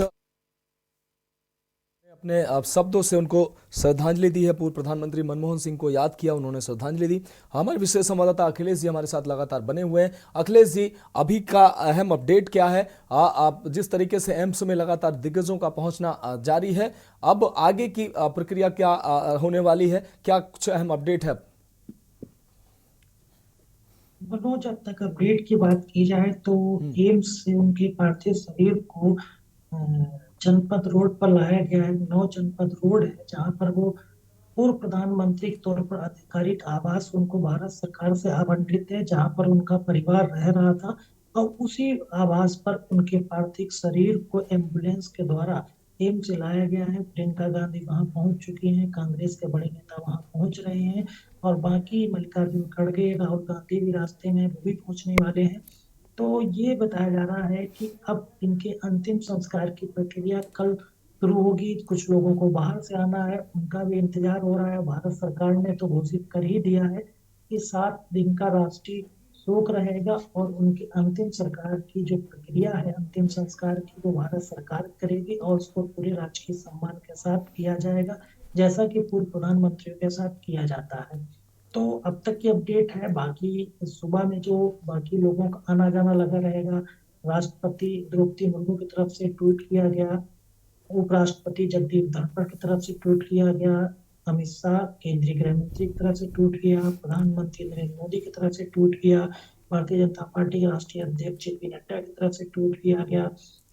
ने अपने शब्दों से उनको श्रद्धांजलि दी है। पूर्व प्रधानमंत्री मनमोहन सिंह को याद किया, उन्होंने श्रद्धांजलि दी। हमारे विशेष संवाददाता अखिलेश जी हमारे साथ लगातार बने हुए हैं। अखिलेश जी, अभी का अहम अपडेट क्या है? आप जिस तरीके से एम्स में लगातार दिग्गजों का पहुंचना जारी है, अब आगे की प्रक्रिया क्या होने वाली है? क्या कुछ अहम अपडेट है? मनोज, अब तक अपडेट की बात की जाए तो एम्स से उनके पार्थिव शरीर को जनपद रोड पर लाया गया है। 9 जनपद रोड है जहां पर वो पूर्व प्रधानमंत्री के तौर पर आधिकारिक आवास उनको भारत सरकार से आवंटित है, जहां पर उनका परिवार रह रहा था। और उसी आवास पर उनके पार्थिव शरीर को एम्बुलेंस के द्वारा एम्स से लाया गया है। प्रियंका गांधी वहां पहुंच चुकी हैं, कांग्रेस के बड़े नेता वहां पहुंच रहे हैं और बाकी मल्लिकार्जुन खड़गे, राहुल गांधी भी रास्ते में, वो भी पहुंचने वाले हैं। तो ये बताया जा रहा है कि अब इनके अंतिम संस्कार की प्रक्रिया कल शुरू होगी। कुछ लोगों को बाहर से आना है, उनका भी इंतजार हो रहा है। भारत सरकार ने तो घोषित कर ही दिया है कि 7 दिन का राष्ट्रीय शोक रहेगा और उनकी अंतिम सरकार की जो प्रक्रिया है, अंतिम संस्कार की, वो भारत सरकार करेगी और उसको पूरे राजकीय सम्मान के साथ किया जाएगा, जैसा कि पूर्व प्रधानमंत्रियों के साथ किया जाता है। तो अब तक की अपडेट है। बाकी सुबह में जो बाकी लोगों का आना जाना लगा रहेगा, राष्ट्रपति द्रौपदी मुर्मू की तरफ से ट्वीट किया गया, उपराष्ट्रपति जगदीप धनखड़ की तरफ से ट्वीट किया गया, अमित शाह केंद्रीय गृह मंत्री की तरफ से ट्वीट किया, प्रधानमंत्री नरेंद्र मोदी की तरफ से ट्वीट किया, भारतीय जनता पार्टी के राष्ट्रीय अध्यक्ष जेपी नड्डा की तरफ से ट्वीट किया गया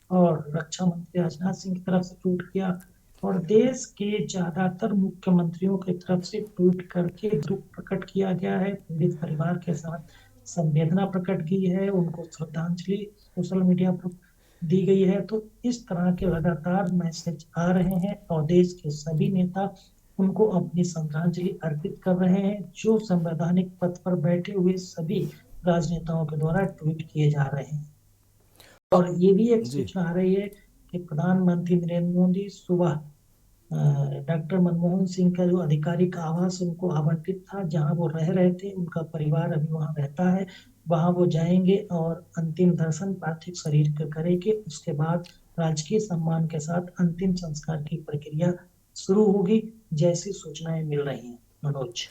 और रक्षा मंत्री राजनाथ सिंह की तरफ से ट्वीट किया और देश के ज्यादातर मुख्यमंत्रियों की तरफ से ट्वीट करके दुख प्रकट किया गया है। पीड़ित परिवार के साथ संवेदना प्रकट की है, उनको श्रद्धांजलि सोशल मीडिया पर दी गई है। तो इस तरह के लगातार मैसेज आ रहे हैं और देश के सभी नेता उनको अपनी श्रद्धांजलि अर्पित कर रहे हैं, जो संवैधानिक पद पर बैठे हुए सभी राजनेताओं के द्वारा ट्वीट किए जा रहे हैं। और ये भी एक सूचना आ रही है कि प्रधानमंत्री नरेंद्र मोदी सुबह डॉक्टर मनमोहन सिंह का जो आधिकारिक आवास उनको आवंटित था, जहां वो रह रहे थे, उनका परिवार अभी वहां रहता है, वहां वो जाएंगे और अंतिम दर्शन पार्थिव शरीर का करेंगे। उसके बाद राजकीय सम्मान के साथ अंतिम संस्कार की प्रक्रिया शुरू होगी, जैसी सूचनाएं मिल रही हैं। मनोज।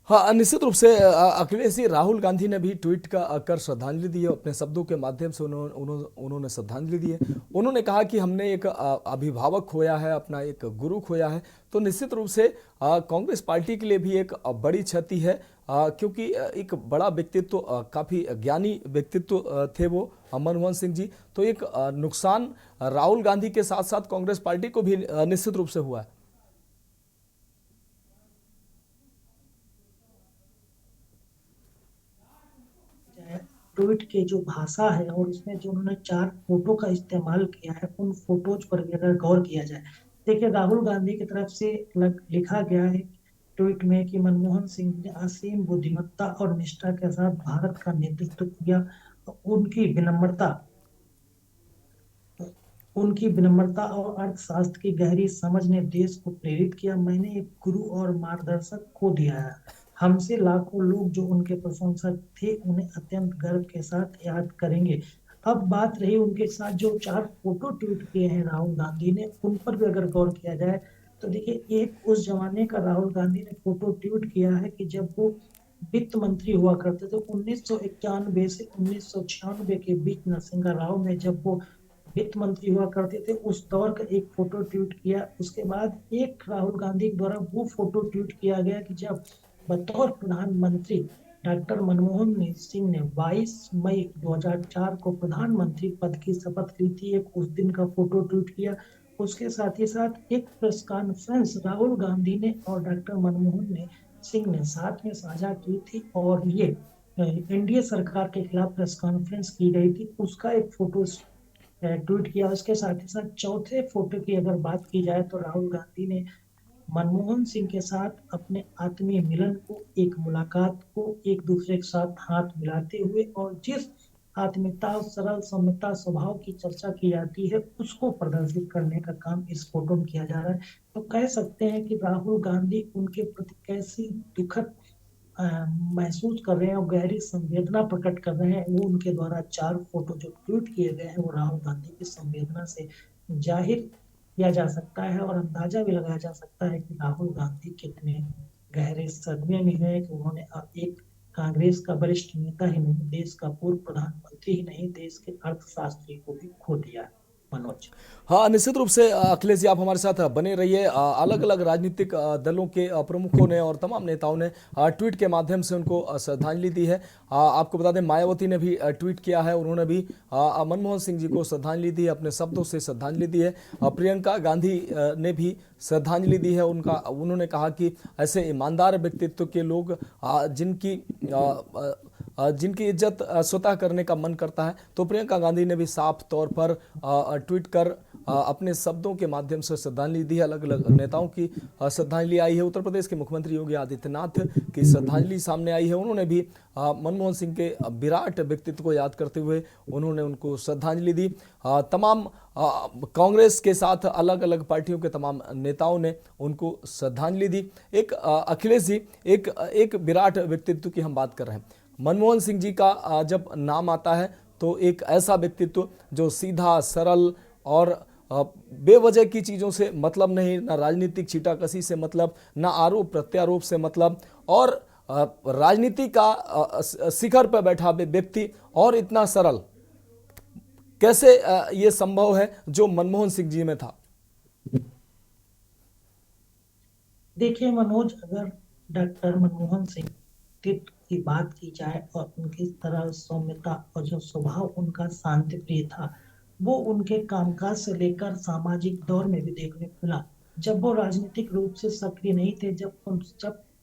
हाँ, निश्चित रूप से अखिलेश जी, राहुल गांधी ने भी ट्वीट कर श्रद्धांजलि दी है, अपने शब्दों के माध्यम से उन्होंने श्रद्धांजलि दी है। उन्होंने कहा कि हमने एक अभिभावक खोया है, अपना एक गुरु खोया है। तो निश्चित रूप से कांग्रेस पार्टी के लिए भी एक बड़ी क्षति है, क्योंकि एक बड़ा व्यक्तित्व, काफ़ी ज्ञानी व्यक्तित्व थे वो मनमोहन सिंह जी। तो एक नुकसान राहुल गांधी के साथ साथ कांग्रेस पार्टी को भी निश्चित रूप से हुआ है। ट्वीट की जो भाषा है और उसमें जो उन्होंने 4 फोटो का इस्तेमाल किया है, उन फोटोज पर भी अगर गौर किया जाए, देखिए राहुल गांधी की तरफ से लिखा गया है ट्वीट में कि मनमोहन सिंह ने असीम बुद्धिमत्ता और निष्ठा के साथ भारत का नेतृत्व किया। उनकी विनम्रता और अर्थशास्त्र की गहरी समझ ने देश को प्रेरित किया। मैंने एक गुरु और मार्गदर्शक खो दिया है। हमसे लाखों लोग जो उनके प्रशंसक थे, उन्हें अत्यंत गर्व के साथ याद करेंगे। अब बात रही उनके साथ जो 4 फोटो ट्वीट किए हैं राहुल गांधी ने, उन पर भी अगर गौर किया जाए तो देखिए, एक उस जमाने का राहुल गांधी ने फोटो ट्वीट किया है कि जब वो वित्त मंत्री हुआ करते थे 1991 से 1996 के बीच नरसिंहा राव में, जब वो वित्त मंत्री हुआ करते थे, उस दौर का एक फोटो ट्वीट किया। उसके बाद एक राहुल गांधी द्वारा वो फोटो ट्वीट किया गया कि जब बतौर प्रधानमंत्री डॉक्टर मनमोहन सिंह ने 22 मई 2004 को प्रधानमंत्री पद की शपथ ली थी। एक उस दिन का फोटो ट्वीट किया। उसके साथ ही साथ एक प्रेस कॉन्फ्रेंस राहुल गांधी ने और डॉक्टर मनमोहन सिंह ने साथ में साझा की थी और ये एनडीए सरकार के खिलाफ प्रेस कॉन्फ्रेंस की गई थी, उसका एक फोटो ट्वीट किया। उसके साथ ही साथ चौथे फोटो की अगर बात की जाए तो राहुल गांधी ने मनमोहन सिंह के साथ अपने आत्मीय मिलन को, एक मुलाकात को, एक दूसरे के साथ हाथ मिलाते हुए और जिस आत्मीयता और सरल सौम्यता स्वभाव की चर्चा की जाती है, उसको प्रदर्शित करने का काम इस फोटो में किया जा रहा है। तो कह सकते हैं कि राहुल गांधी उनके प्रति कैसी दुखद महसूस कर रहे हैं और गहरी संवेदना प्रकट कर रहे हैं। वो उनके द्वारा 4 फोटो जो ट्वीट किए गए हैं, वो राहुल गांधी की संवेदना से जाहिर किया जा सकता है और अंदाजा भी लगाया जा सकता है कि राहुल गांधी कितने गहरे सदमे में है कि उन्होंने एक कांग्रेस का वरिष्ठ नेता ही नहीं, देश का पूर्व प्रधानमंत्री ही नहीं, देश के अर्थशास्त्री को भी खो दिया। मनोज। हाँ, निश्चित रूप से अखिलेश जी, आप हमारे साथ बने रहिए। अलग अलग राजनीतिक दलों के प्रमुखों ने और तमाम नेताओं ने ट्वीट के माध्यम से उनको श्रद्धांजलि दी है। आपको बता दें, मायावती ने भी ट्वीट किया है, उन्होंने भी मनमोहन सिंह जी को श्रद्धांजलि दी है, अपने शब्दों से श्रद्धांजलि दी है। प्रियंका गांधी ने भी श्रद्धांजलि दी है। उन्होंने कहा कि ऐसे ईमानदार व्यक्तित्व के लोग जिनकी इज्जत स्वतः करने का मन करता है। तो प्रियंका गांधी ने भी साफ तौर पर ट्वीट कर अपने शब्दों के माध्यम से श्रद्धांजलि दी है। अलग अलग नेताओं की श्रद्धांजलि आई है। उत्तर प्रदेश के मुख्यमंत्री योगी आदित्यनाथ की श्रद्धांजलि सामने आई है। उन्होंने भी मनमोहन सिंह के विराट व्यक्तित्व को याद करते हुए उन्होंने उनको श्रद्धांजलि दी। तमाम कांग्रेस के साथ अलग अलग पार्टियों के तमाम नेताओं ने उनको श्रद्धांजलि दी। एक अखिलेश जी, एक विराट व्यक्तित्व की हम बात कर रहे हैं। मनमोहन सिंह जी का जब नाम आता है तो एक ऐसा व्यक्तित्व जो सीधा सरल और बेवजह की चीज़ों से मतलब नहीं, ना राजनीतिक छीटाकशी से मतलब, ना आरोप प्रत्यारोप से मतलब, और राजनीति का शिखर पर बैठा व्यक्ति और इतना सरल, कैसे ये संभव है जो मनमोहन सिंह जी में था? देखिए मनोज, अगर डॉक्टर मनमोहन सिंह की बात की जाए और उनकी तरह सौम्यता और जो स्वभाव उनका शांति प्रिय था, वो उनके कामकाज से लेकर सामाजिक दौर में भी देखने को मिला। जब वो राजनीतिक रूप से सक्रिय नहीं थे, जब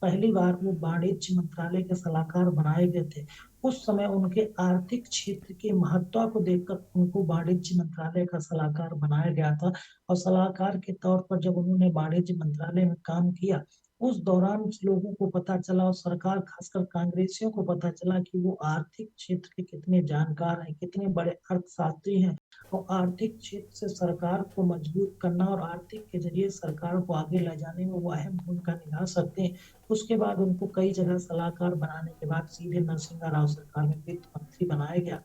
पहली बार वो वाणिज्य मंत्रालय के सलाहकार बनाए गए थे, उस समय उनके आर्थिक क्षेत्र के महत्व को देखकर उनको वाणिज्य मंत्रालय का सलाहकार बनाया गया था। और सलाहकार के तौर पर जब उन्होंने वाणिज्य मंत्रालय में काम किया, उस दौरान लोगों को पता चला और सरकार खासकर कांग्रेसियों को पता चला कि वो आर्थिक क्षेत्र के कितने जानकार हैं, कितने बड़े अर्थशास्त्री हैं, और आर्थिक क्षेत्र से सरकार को मजबूत करना और आर्थिक के जरिए सरकार को आगे ले जाने में वो अहम भूमिका निभा सकते हैं। उसके बाद उनको कई जगह सलाहकार बनाने के बाद सीधे नरसिम्हा राव सरकार में वित्त मंत्री बनाया गया।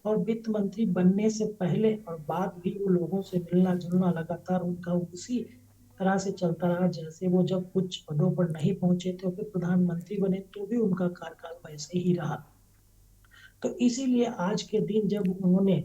और वित्त मंत्री बनने से पहले और बाद भी वो लोगों से मिलना जुलना लगातार उनका उसी तरह से चलता रहा, जैसे वो जब कुछ पदों पर नहीं पहुंचे थे फिर प्रधानमंत्री बने तो भी उनका कार्यकाल वैसे ही रहा। तो इसीलिए आज के दिन जब उन्होंने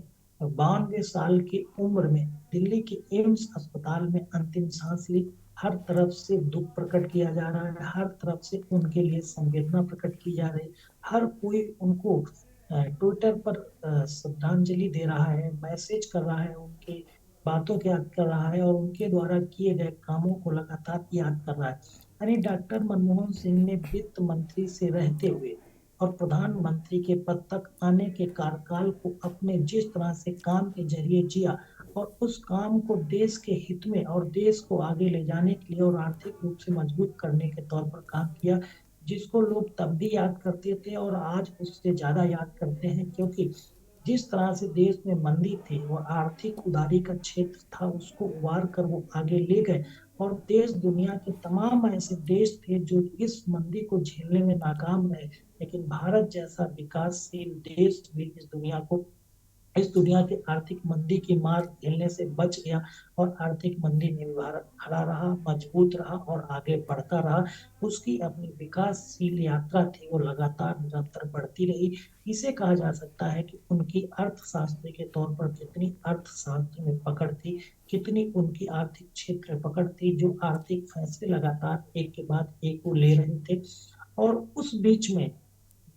92 साल की उम्र में दिल्ली के एम्स अस्पताल में अंतिम सांस ली, हर तरफ से दुख प्रकट किया जा रहा है, हर तरफ से उनके लिए संवेदना प्रकट की जा रही है। हर कोई उनको ट्विटर पर श्रद्धांजलि दे रहा है, मैसेज कर रहा है, उनके बातों को याद कर रहा है और उनके द्वारा किए गए कामों को लगातार याद कर रहा है। यानी डॉक्टर मनमोहन सिंह ने वित्त मंत्री से रहते हुए और प्रधानमंत्री के पद तक आने के कार्यकाल को अपने जिस तरह से काम के जरिए जिया और उस काम को देश के हित में और देश को आगे ले जाने के लिए और आर्थिक रूप से मजबूत करने के तौर पर काम किया, जिसको लोग तब भी याद करते थे और आज उससे ज्यादा याद करते हैं, क्योंकि जिस तरह से देश में मंदी थी और आर्थिक उदारी का क्षेत्र था, उसको उबार कर वो आगे ले गए। और देश दुनिया के तमाम ऐसे देश थे जो इस मंदी को झेलने में नाकाम रहे, लेकिन भारत जैसा विकासशील देश भी इस दुनिया की आर्थिक मंदी की मार झेलने से बच गया और आर्थिक मंदी में भारत खड़ा रहा, मजबूत रहा और आगे बढ़ता रहा। उसकी अपनी विकासशील यात्रा थी, वो लगातार निरंतर बढ़ती रही। इसे कहा जा सकता है कि उनकी अर्थशास्त्री के तौर पर कितनी अर्थशास्त्र में पकड़ थी, कितनी उनकी आर्थिक क्षेत्र में पकड़ थी, जो आर्थिक फैसले लगातार एक के बाद एक वो ले रहे थे। और उस बीच में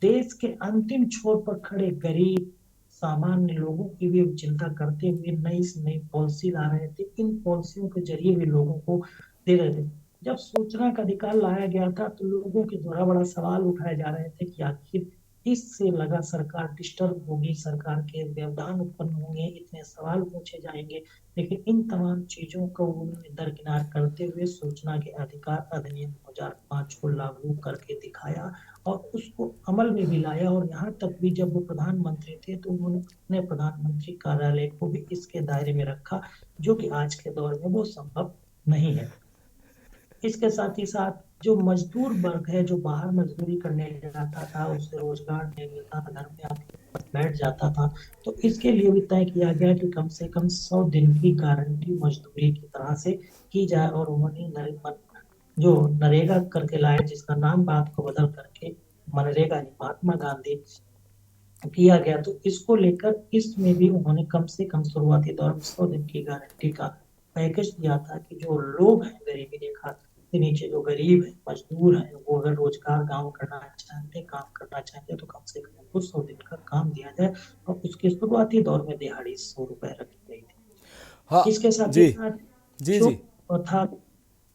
देश के अंतिम छोर पर खड़े गरीब सामान्य लोगों की भी चिंता करते हुए नई से नई पॉलिसी ला रहे थे। इन पॉलिसियों के जरिए भी लोगों को दे रहे थे। जब सूचना का अधिकार लाया गया था तो लोगों के द्वारा बड़ा सवाल उठाए जा रहे थे कि आखिर इससे लगा सरकार डिस्टर्ब होगी, सरकार के व्यवधान उत्पन्न होंगे, इतने सवाल पूछे जाएंगे। लेकिन इन तमाम चीजों को उन्होंने दरकिनार करते हुए सूचना के अधिकार अधिनियम 2005 को लागू करके दिखाया और उसको अमल में भी लाया। और यहाँ तक भी जब वो प्रधानमंत्री थे तो उन्होंने अपने प्रधानमंत्री कार्यालय को भी इसके दायरे में रखा, जो कि आज के दौर में वो संभव नहीं है। इसके साथ ही साथ जो मजदूर वर्ग है, जो बाहर मजदूरी करने जाता था, उसे रोजगार नहीं मिलता था, घर में आके बैठ जाता था, तो इसके लिए भी तय किया गया कि कम से कम 100 दिन की गारंटी मजदूरी की तरह से की जाए। और उन्होंने जो नरेगा करके लाए, जिसका नाम बात को बदल करके मनरेगा महात्मा गांधी किया गया, तो इसको लेकर इसमें भी उन्होंने कम से कम शुरुआती दौर में 100 दिन की गारंटी का पैकेज दिया था कि जो लोग हैं गरीबी रेखा के नीचे, जो गरीब है, मजदूर है, वो अगर रोजगार काम करना चाहते तो कम से कम उनको 100 दिन का काम दिया जाए। और उसके शुरुआती दौर में दिहाड़ी 100 रुपए रखी गई थी। हाँ, इसके साथ ही साथ था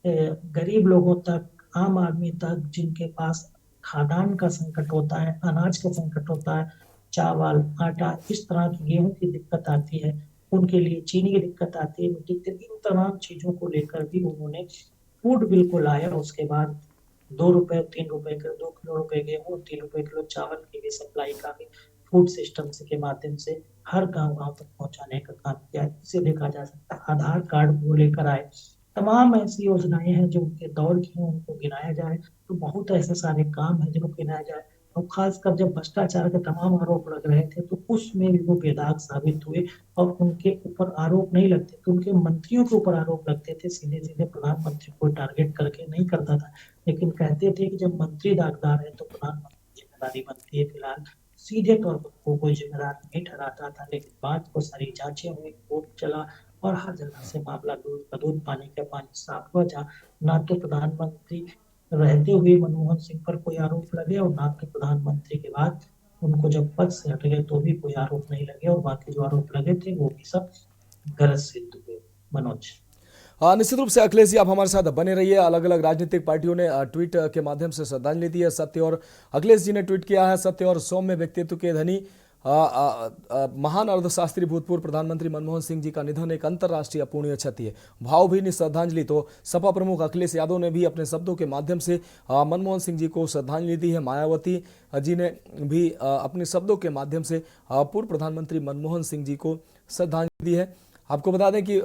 गरीब लोगों तक, आम आदमी तक, जिनके पास खाद्यान्न का संकट होता है, अनाज का संकट होता है, चावल, आटा, इस तरह की गेहूं की दिक्कत आती है, उनके लिए चीनी की दिक्कत आती है, मिट्टी की, इन तमाम चीजों को लेकर भी उन्होंने फूड बिल को लाया। उसके बाद 2 रुपए 3 रुपए के 2 किलो रुपए गेहूँ 3 रुपए किलो चावल की भी सप्लाई का भी फूड सिस्टम के माध्यम से हर गांव तक पहुंचाने का काम किया। इसे देखा जा सकता है। आधार कार्ड वो लेकर आए। तमाम ऐसी योजनाएं हैं जो उनके दौर की हैं, उनको गिनाया जाए तो बहुत ऐसे सारे काम हैं जिनको गिनाया जाए। और खासकर जब भ्रष्टाचार के तमाम आरोप लग रहे थे तो उसमें भी वो बेदाग साबित हुए और उनके ऊपर आरोप नहीं लगते थे, उनके मंत्रियों के ऊपर आरोप लगते थे। सीधे सीधे प्रधानमंत्री को टारगेट करके नहीं करता था, लेकिन कहते थे कि जब मंत्री दागदार है तो प्रधानमंत्री जिम्मेदारी बनती है। फिलहाल सीधे तौर पर वो कोई जिम्मेदार नहीं ठहराता था, लेकिन बात को सारी जांचें हुई, कोर्ट चला और हर जगह से मामला दूध का दूध पानी का पानी साफ हुआ। जहाँ ना तो प्रधानमंत्री रहते हुए मनमोहन सिंह पर कोई आरोप लगे और ना तो प्रधानमंत्री के बाद उनको जब पद से हट गए तो भी कोई आरोप नहीं लगे, और बाकी जो आरोप लगे थे वो भी सब गलत सिद्ध हुए। मनोज। निश्चित रूप से अखिलेश जी आप हमारे साथ बने रहिए। अलग अलग राजनीतिक पार्टियों ने ट्वीट के माध्यम से श्रद्धांजलि दी है। सत्य और अखिलेश जी ने ट्वीट किया है, सत्य और सौम्य व्यक्तित्व के धनी महान अर्थशास्त्री भूतपूर्व प्रधानमंत्री मनमोहन सिंह जी का निधन एक अंतर्राष्ट्रीय अपूर्णीय क्षति है। भावभीनी श्रद्धांजलि। तो सपा प्रमुख अखिलेश यादव ने भी अपने शब्दों के माध्यम से मनमोहन सिंह जी को श्रद्धांजलि दी है। मायावती जी ने भी अपने शब्दों के माध्यम से पूर्व प्रधानमंत्री मनमोहन सिंह जी को श्रद्धांजलि दी है। आपको बता दें कि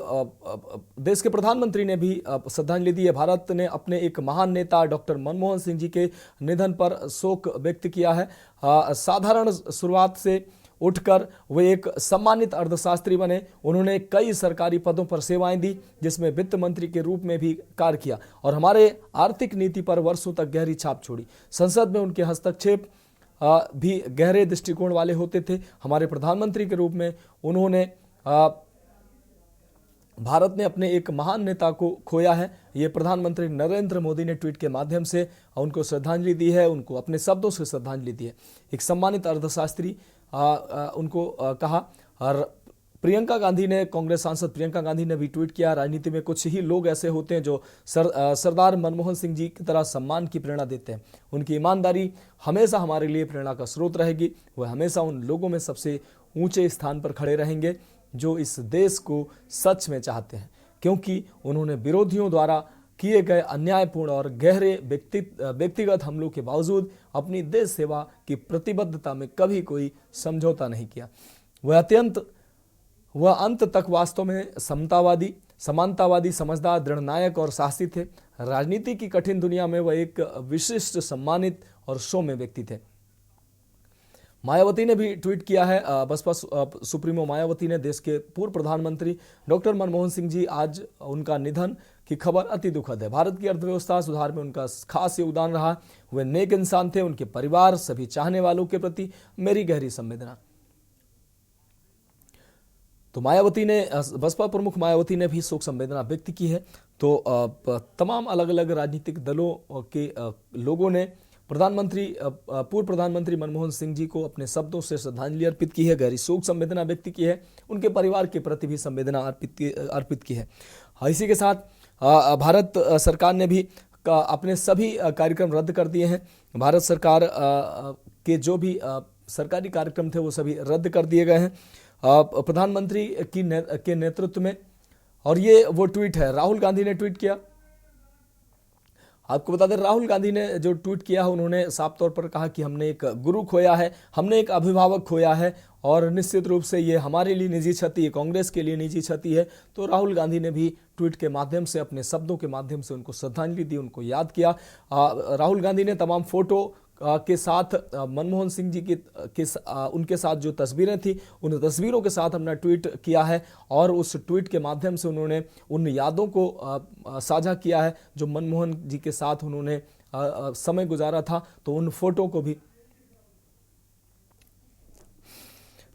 देश के प्रधानमंत्री ने भी श्रद्धांजलि दी है। भारत ने अपने एक महान नेता डॉक्टर मनमोहन सिंह जी के निधन पर शोक व्यक्त किया है। साधारण शुरुआत से उठकर वे एक सम्मानित अर्थशास्त्री बने। उन्होंने कई सरकारी पदों पर सेवाएं दी, जिसमें वित्त मंत्री के रूप में भी कार्य किया और हमारे आर्थिक नीति पर वर्षों तक गहरी छाप छोड़ी। संसद में उनके हस्तक्षेप भी गहरे दृष्टिकोण वाले होते थे। हमारे प्रधानमंत्री के रूप में उन्होंने भारत ने अपने एक महान नेता को खोया है। ये प्रधानमंत्री नरेंद्र मोदी ने ट्वीट के माध्यम से उनको श्रद्धांजलि दी है, उनको अपने शब्दों से श्रद्धांजलि दी है। एक सम्मानित अर्थशास्त्री उनको कहा। और प्रियंका गांधी ने, कांग्रेस सांसद प्रियंका गांधी ने भी ट्वीट किया, राजनीति में कुछ ही लोग ऐसे होते हैं जो सरदार मनमोहन सिंह जी की तरह सम्मान की प्रेरणा देते हैं। उनकी ईमानदारी हमेशा हमारे लिए प्रेरणा का स्रोत रहेगी। वह हमेशा उन लोगों में सबसे ऊंचे स्थान पर खड़े रहेंगे जो इस देश को सच में चाहते हैं, क्योंकि उन्होंने विरोधियों द्वारा किए गए अन्यायपूर्ण और गहरे व्यक्तिगत हमलों के बावजूद अपनी देश सेवा की प्रतिबद्धता में कभी कोई समझौता नहीं किया। वह अंत तक वास्तव में समानतावादी, समझदार, दृढ़ नायक और साहसी थे। राजनीति की कठिन दुनिया में वह एक विशिष्ट, सम्मानित और सौम्य व्यक्ति थे। मायावती ने भी ट्वीट किया है। बसपा सुप्रीमो मायावती ने, देश के पूर्व प्रधानमंत्री डॉक्टर मनमोहन सिंह जी, आज उनका निधन की खबर अति दुखद है। भारत की अर्थव्यवस्था सुधार में उनका खास योगदान रहा। वे नेक इंसान थे। उनके परिवार, सभी चाहने वालों के प्रति मेरी गहरी संवेदना। तो मायावती ने, बसपा प्रमुख मायावती ने भी शोक संवेदना व्यक्त की है। तो तमाम अलग अलग राजनीतिक दलों के लोगों ने पूर्व प्रधानमंत्री मनमोहन सिंह जी को अपने शब्दों से श्रद्धांजलि अर्पित की है, गहरी शोक संवेदना व्यक्त की है, उनके परिवार के प्रति भी संवेदना अर्पित की है। इसी के साथ भारत सरकार ने भी अपने सभी कार्यक्रम रद्द कर दिए हैं। भारत सरकार के जो भी सरकारी कार्यक्रम थे वो सभी रद्द कर दिए गए हैं प्रधानमंत्री के नेतृत्व में। और ये वो ट्वीट है, राहुल गांधी ने ट्वीट किया। आपको बता दें, राहुल गांधी ने जो ट्वीट किया है, उन्होंने साफ तौर पर कहा कि हमने एक गुरु खोया है, हमने एक अभिभावक खोया है और निश्चित रूप से ये हमारे लिए निजी क्षति है, कांग्रेस के लिए निजी क्षति है। तो राहुल गांधी ने भी ट्वीट के माध्यम से, अपने शब्दों के माध्यम से उनको श्रद्धांजलि दी, उनको याद किया। राहुल गांधी ने तमाम फोटो के साथ मनमोहन सिंह जी उनके साथ जो तस्वीरें थी, उन तस्वीरों के साथ हमने ट्वीट किया है और उस ट्वीट के माध्यम से उन्होंने उन यादों को साझा किया है जो मनमोहन जी के साथ उन्होंने समय गुजारा था। तो उन फोटो को भी,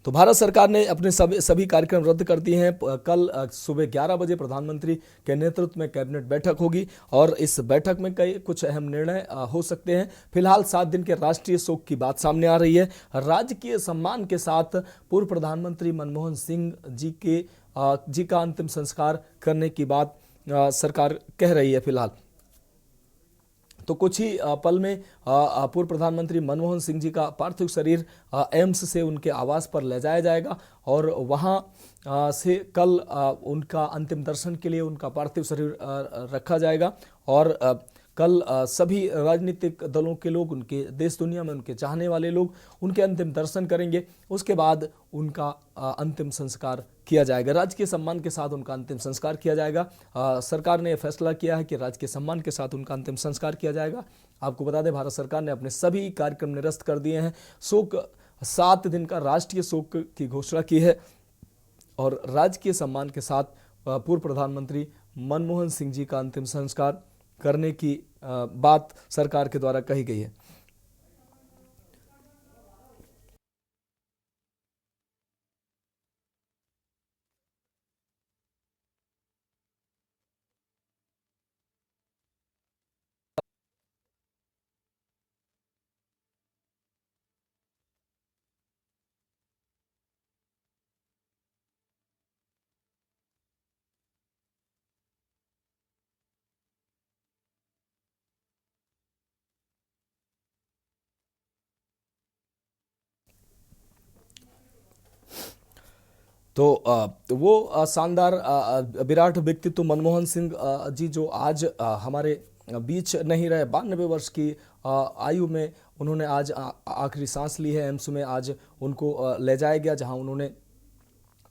तो भारत सरकार ने अपने सभी कार्यक्रम रद्द कर दिए हैं। कल सुबह 11 बजे प्रधानमंत्री के नेतृत्व में कैबिनेट बैठक होगी और इस बैठक में कुछ अहम निर्णय हो सकते हैं। फिलहाल 7 दिन के राष्ट्रीय शोक की बात सामने आ रही है। राजकीय सम्मान के साथ पूर्व प्रधानमंत्री मनमोहन सिंह जी का अंतिम संस्कार करने की बात सरकार कह रही है फिलहाल। तो कुछ ही पल में पूर्व प्रधानमंत्री मनमोहन सिंह जी का पार्थिव शरीर एम्स से उनके आवास पर ले जाया जाएगा और वहां से कल उनका अंतिम दर्शन के लिए उनका पार्थिव शरीर रखा जाएगा और कल सभी राजनीतिक दलों के लोग, उनके देश दुनिया में उनके चाहने वाले लोग उनके अंतिम दर्शन करेंगे। उसके बाद उनका अंतिम संस्कार किया जाएगा, राजकीय सम्मान के साथ उनका अंतिम संस्कार किया जाएगा। सरकार ने फैसला किया है कि राजकीय सम्मान के साथ उनका अंतिम संस्कार किया जाएगा। आपको बता दें, भारत सरकार ने अपने सभी कार्यक्रम निरस्त कर दिए हैं। 7 दिन का राष्ट्रीय शोक की घोषणा की है और राजकीय सम्मान के साथ पूर्व प्रधानमंत्री मनमोहन सिंह जी का अंतिम संस्कार करने की बात सरकार के द्वारा कही गई है। तो वो शानदार विराट व्यक्तित्व मनमोहन सिंह जी जो आज हमारे बीच नहीं रहे। 92 वर्ष की आयु में उन्होंने आज आखिरी सांस ली है। एम्स में आज उनको ले जाया गया जहां उन्होंने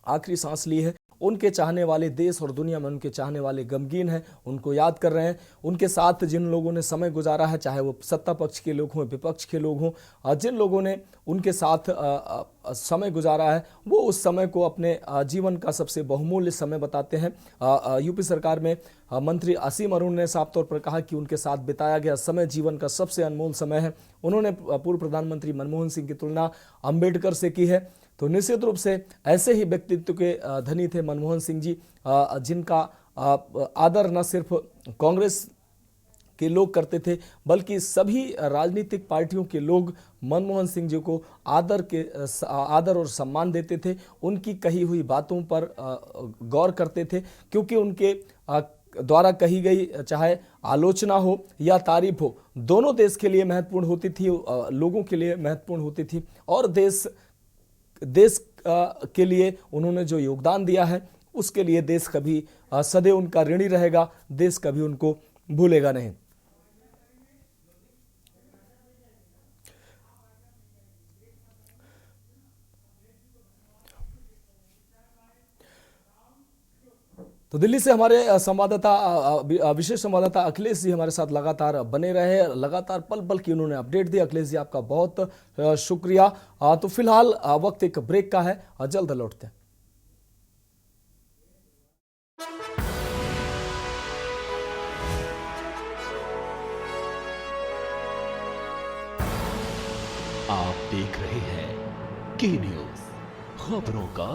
आखिरी सांस ली है। उनके चाहने वाले देश और दुनिया में उनके चाहने वाले गमगीन हैं, उनको याद कर रहे हैं। उनके साथ जिन लोगों ने समय गुजारा है, चाहे वो सत्ता पक्ष के लोग हों, विपक्ष के लोग हों, जिन लोगों ने उनके साथ समय गुजारा है वो उस समय को अपने जीवन का सबसे बहुमूल्य समय बताते हैं। यूपी सरकार में मंत्री असीम अरुण ने साफ तौर पर कहा कि उनके साथ बिताया गया समय जीवन का सबसे अनमोल समय है। उन्होंने पूर्व प्रधानमंत्री मनमोहन सिंह की तुलना अंबेडकर से की है। तो निश्चित रूप से ऐसे ही व्यक्तित्व के धनी थे मनमोहन सिंह जी, जिनका आदर न सिर्फ कांग्रेस के लोग करते थे बल्कि सभी राजनीतिक पार्टियों के लोग मनमोहन सिंह जी को आदर और सम्मान देते थे। उनकी कही हुई बातों पर गौर करते थे क्योंकि उनके द्वारा कही गई चाहे आलोचना हो या तारीफ हो, दोनों देश के लिए महत्वपूर्ण होती थी, लोगों के लिए महत्वपूर्ण होती थी। और देश के लिए उन्होंने जो योगदान दिया है उसके लिए देश कभी सदैव उनका ऋणी रहेगा, देश कभी उनको भूलेगा नहीं। तो दिल्ली से हमारे संवाददाता, विशेष संवाददाता अखिलेश जी हमारे साथ लगातार बने रहे, लगातार पल पल की उन्होंने अपडेट दी। अखिलेश जी आपका बहुत शुक्रिया। तो फिलहाल वक्त एक ब्रेक का है, जल्द लौटते हैं। आप देख रहे हैं के न्यूज़, खबरों का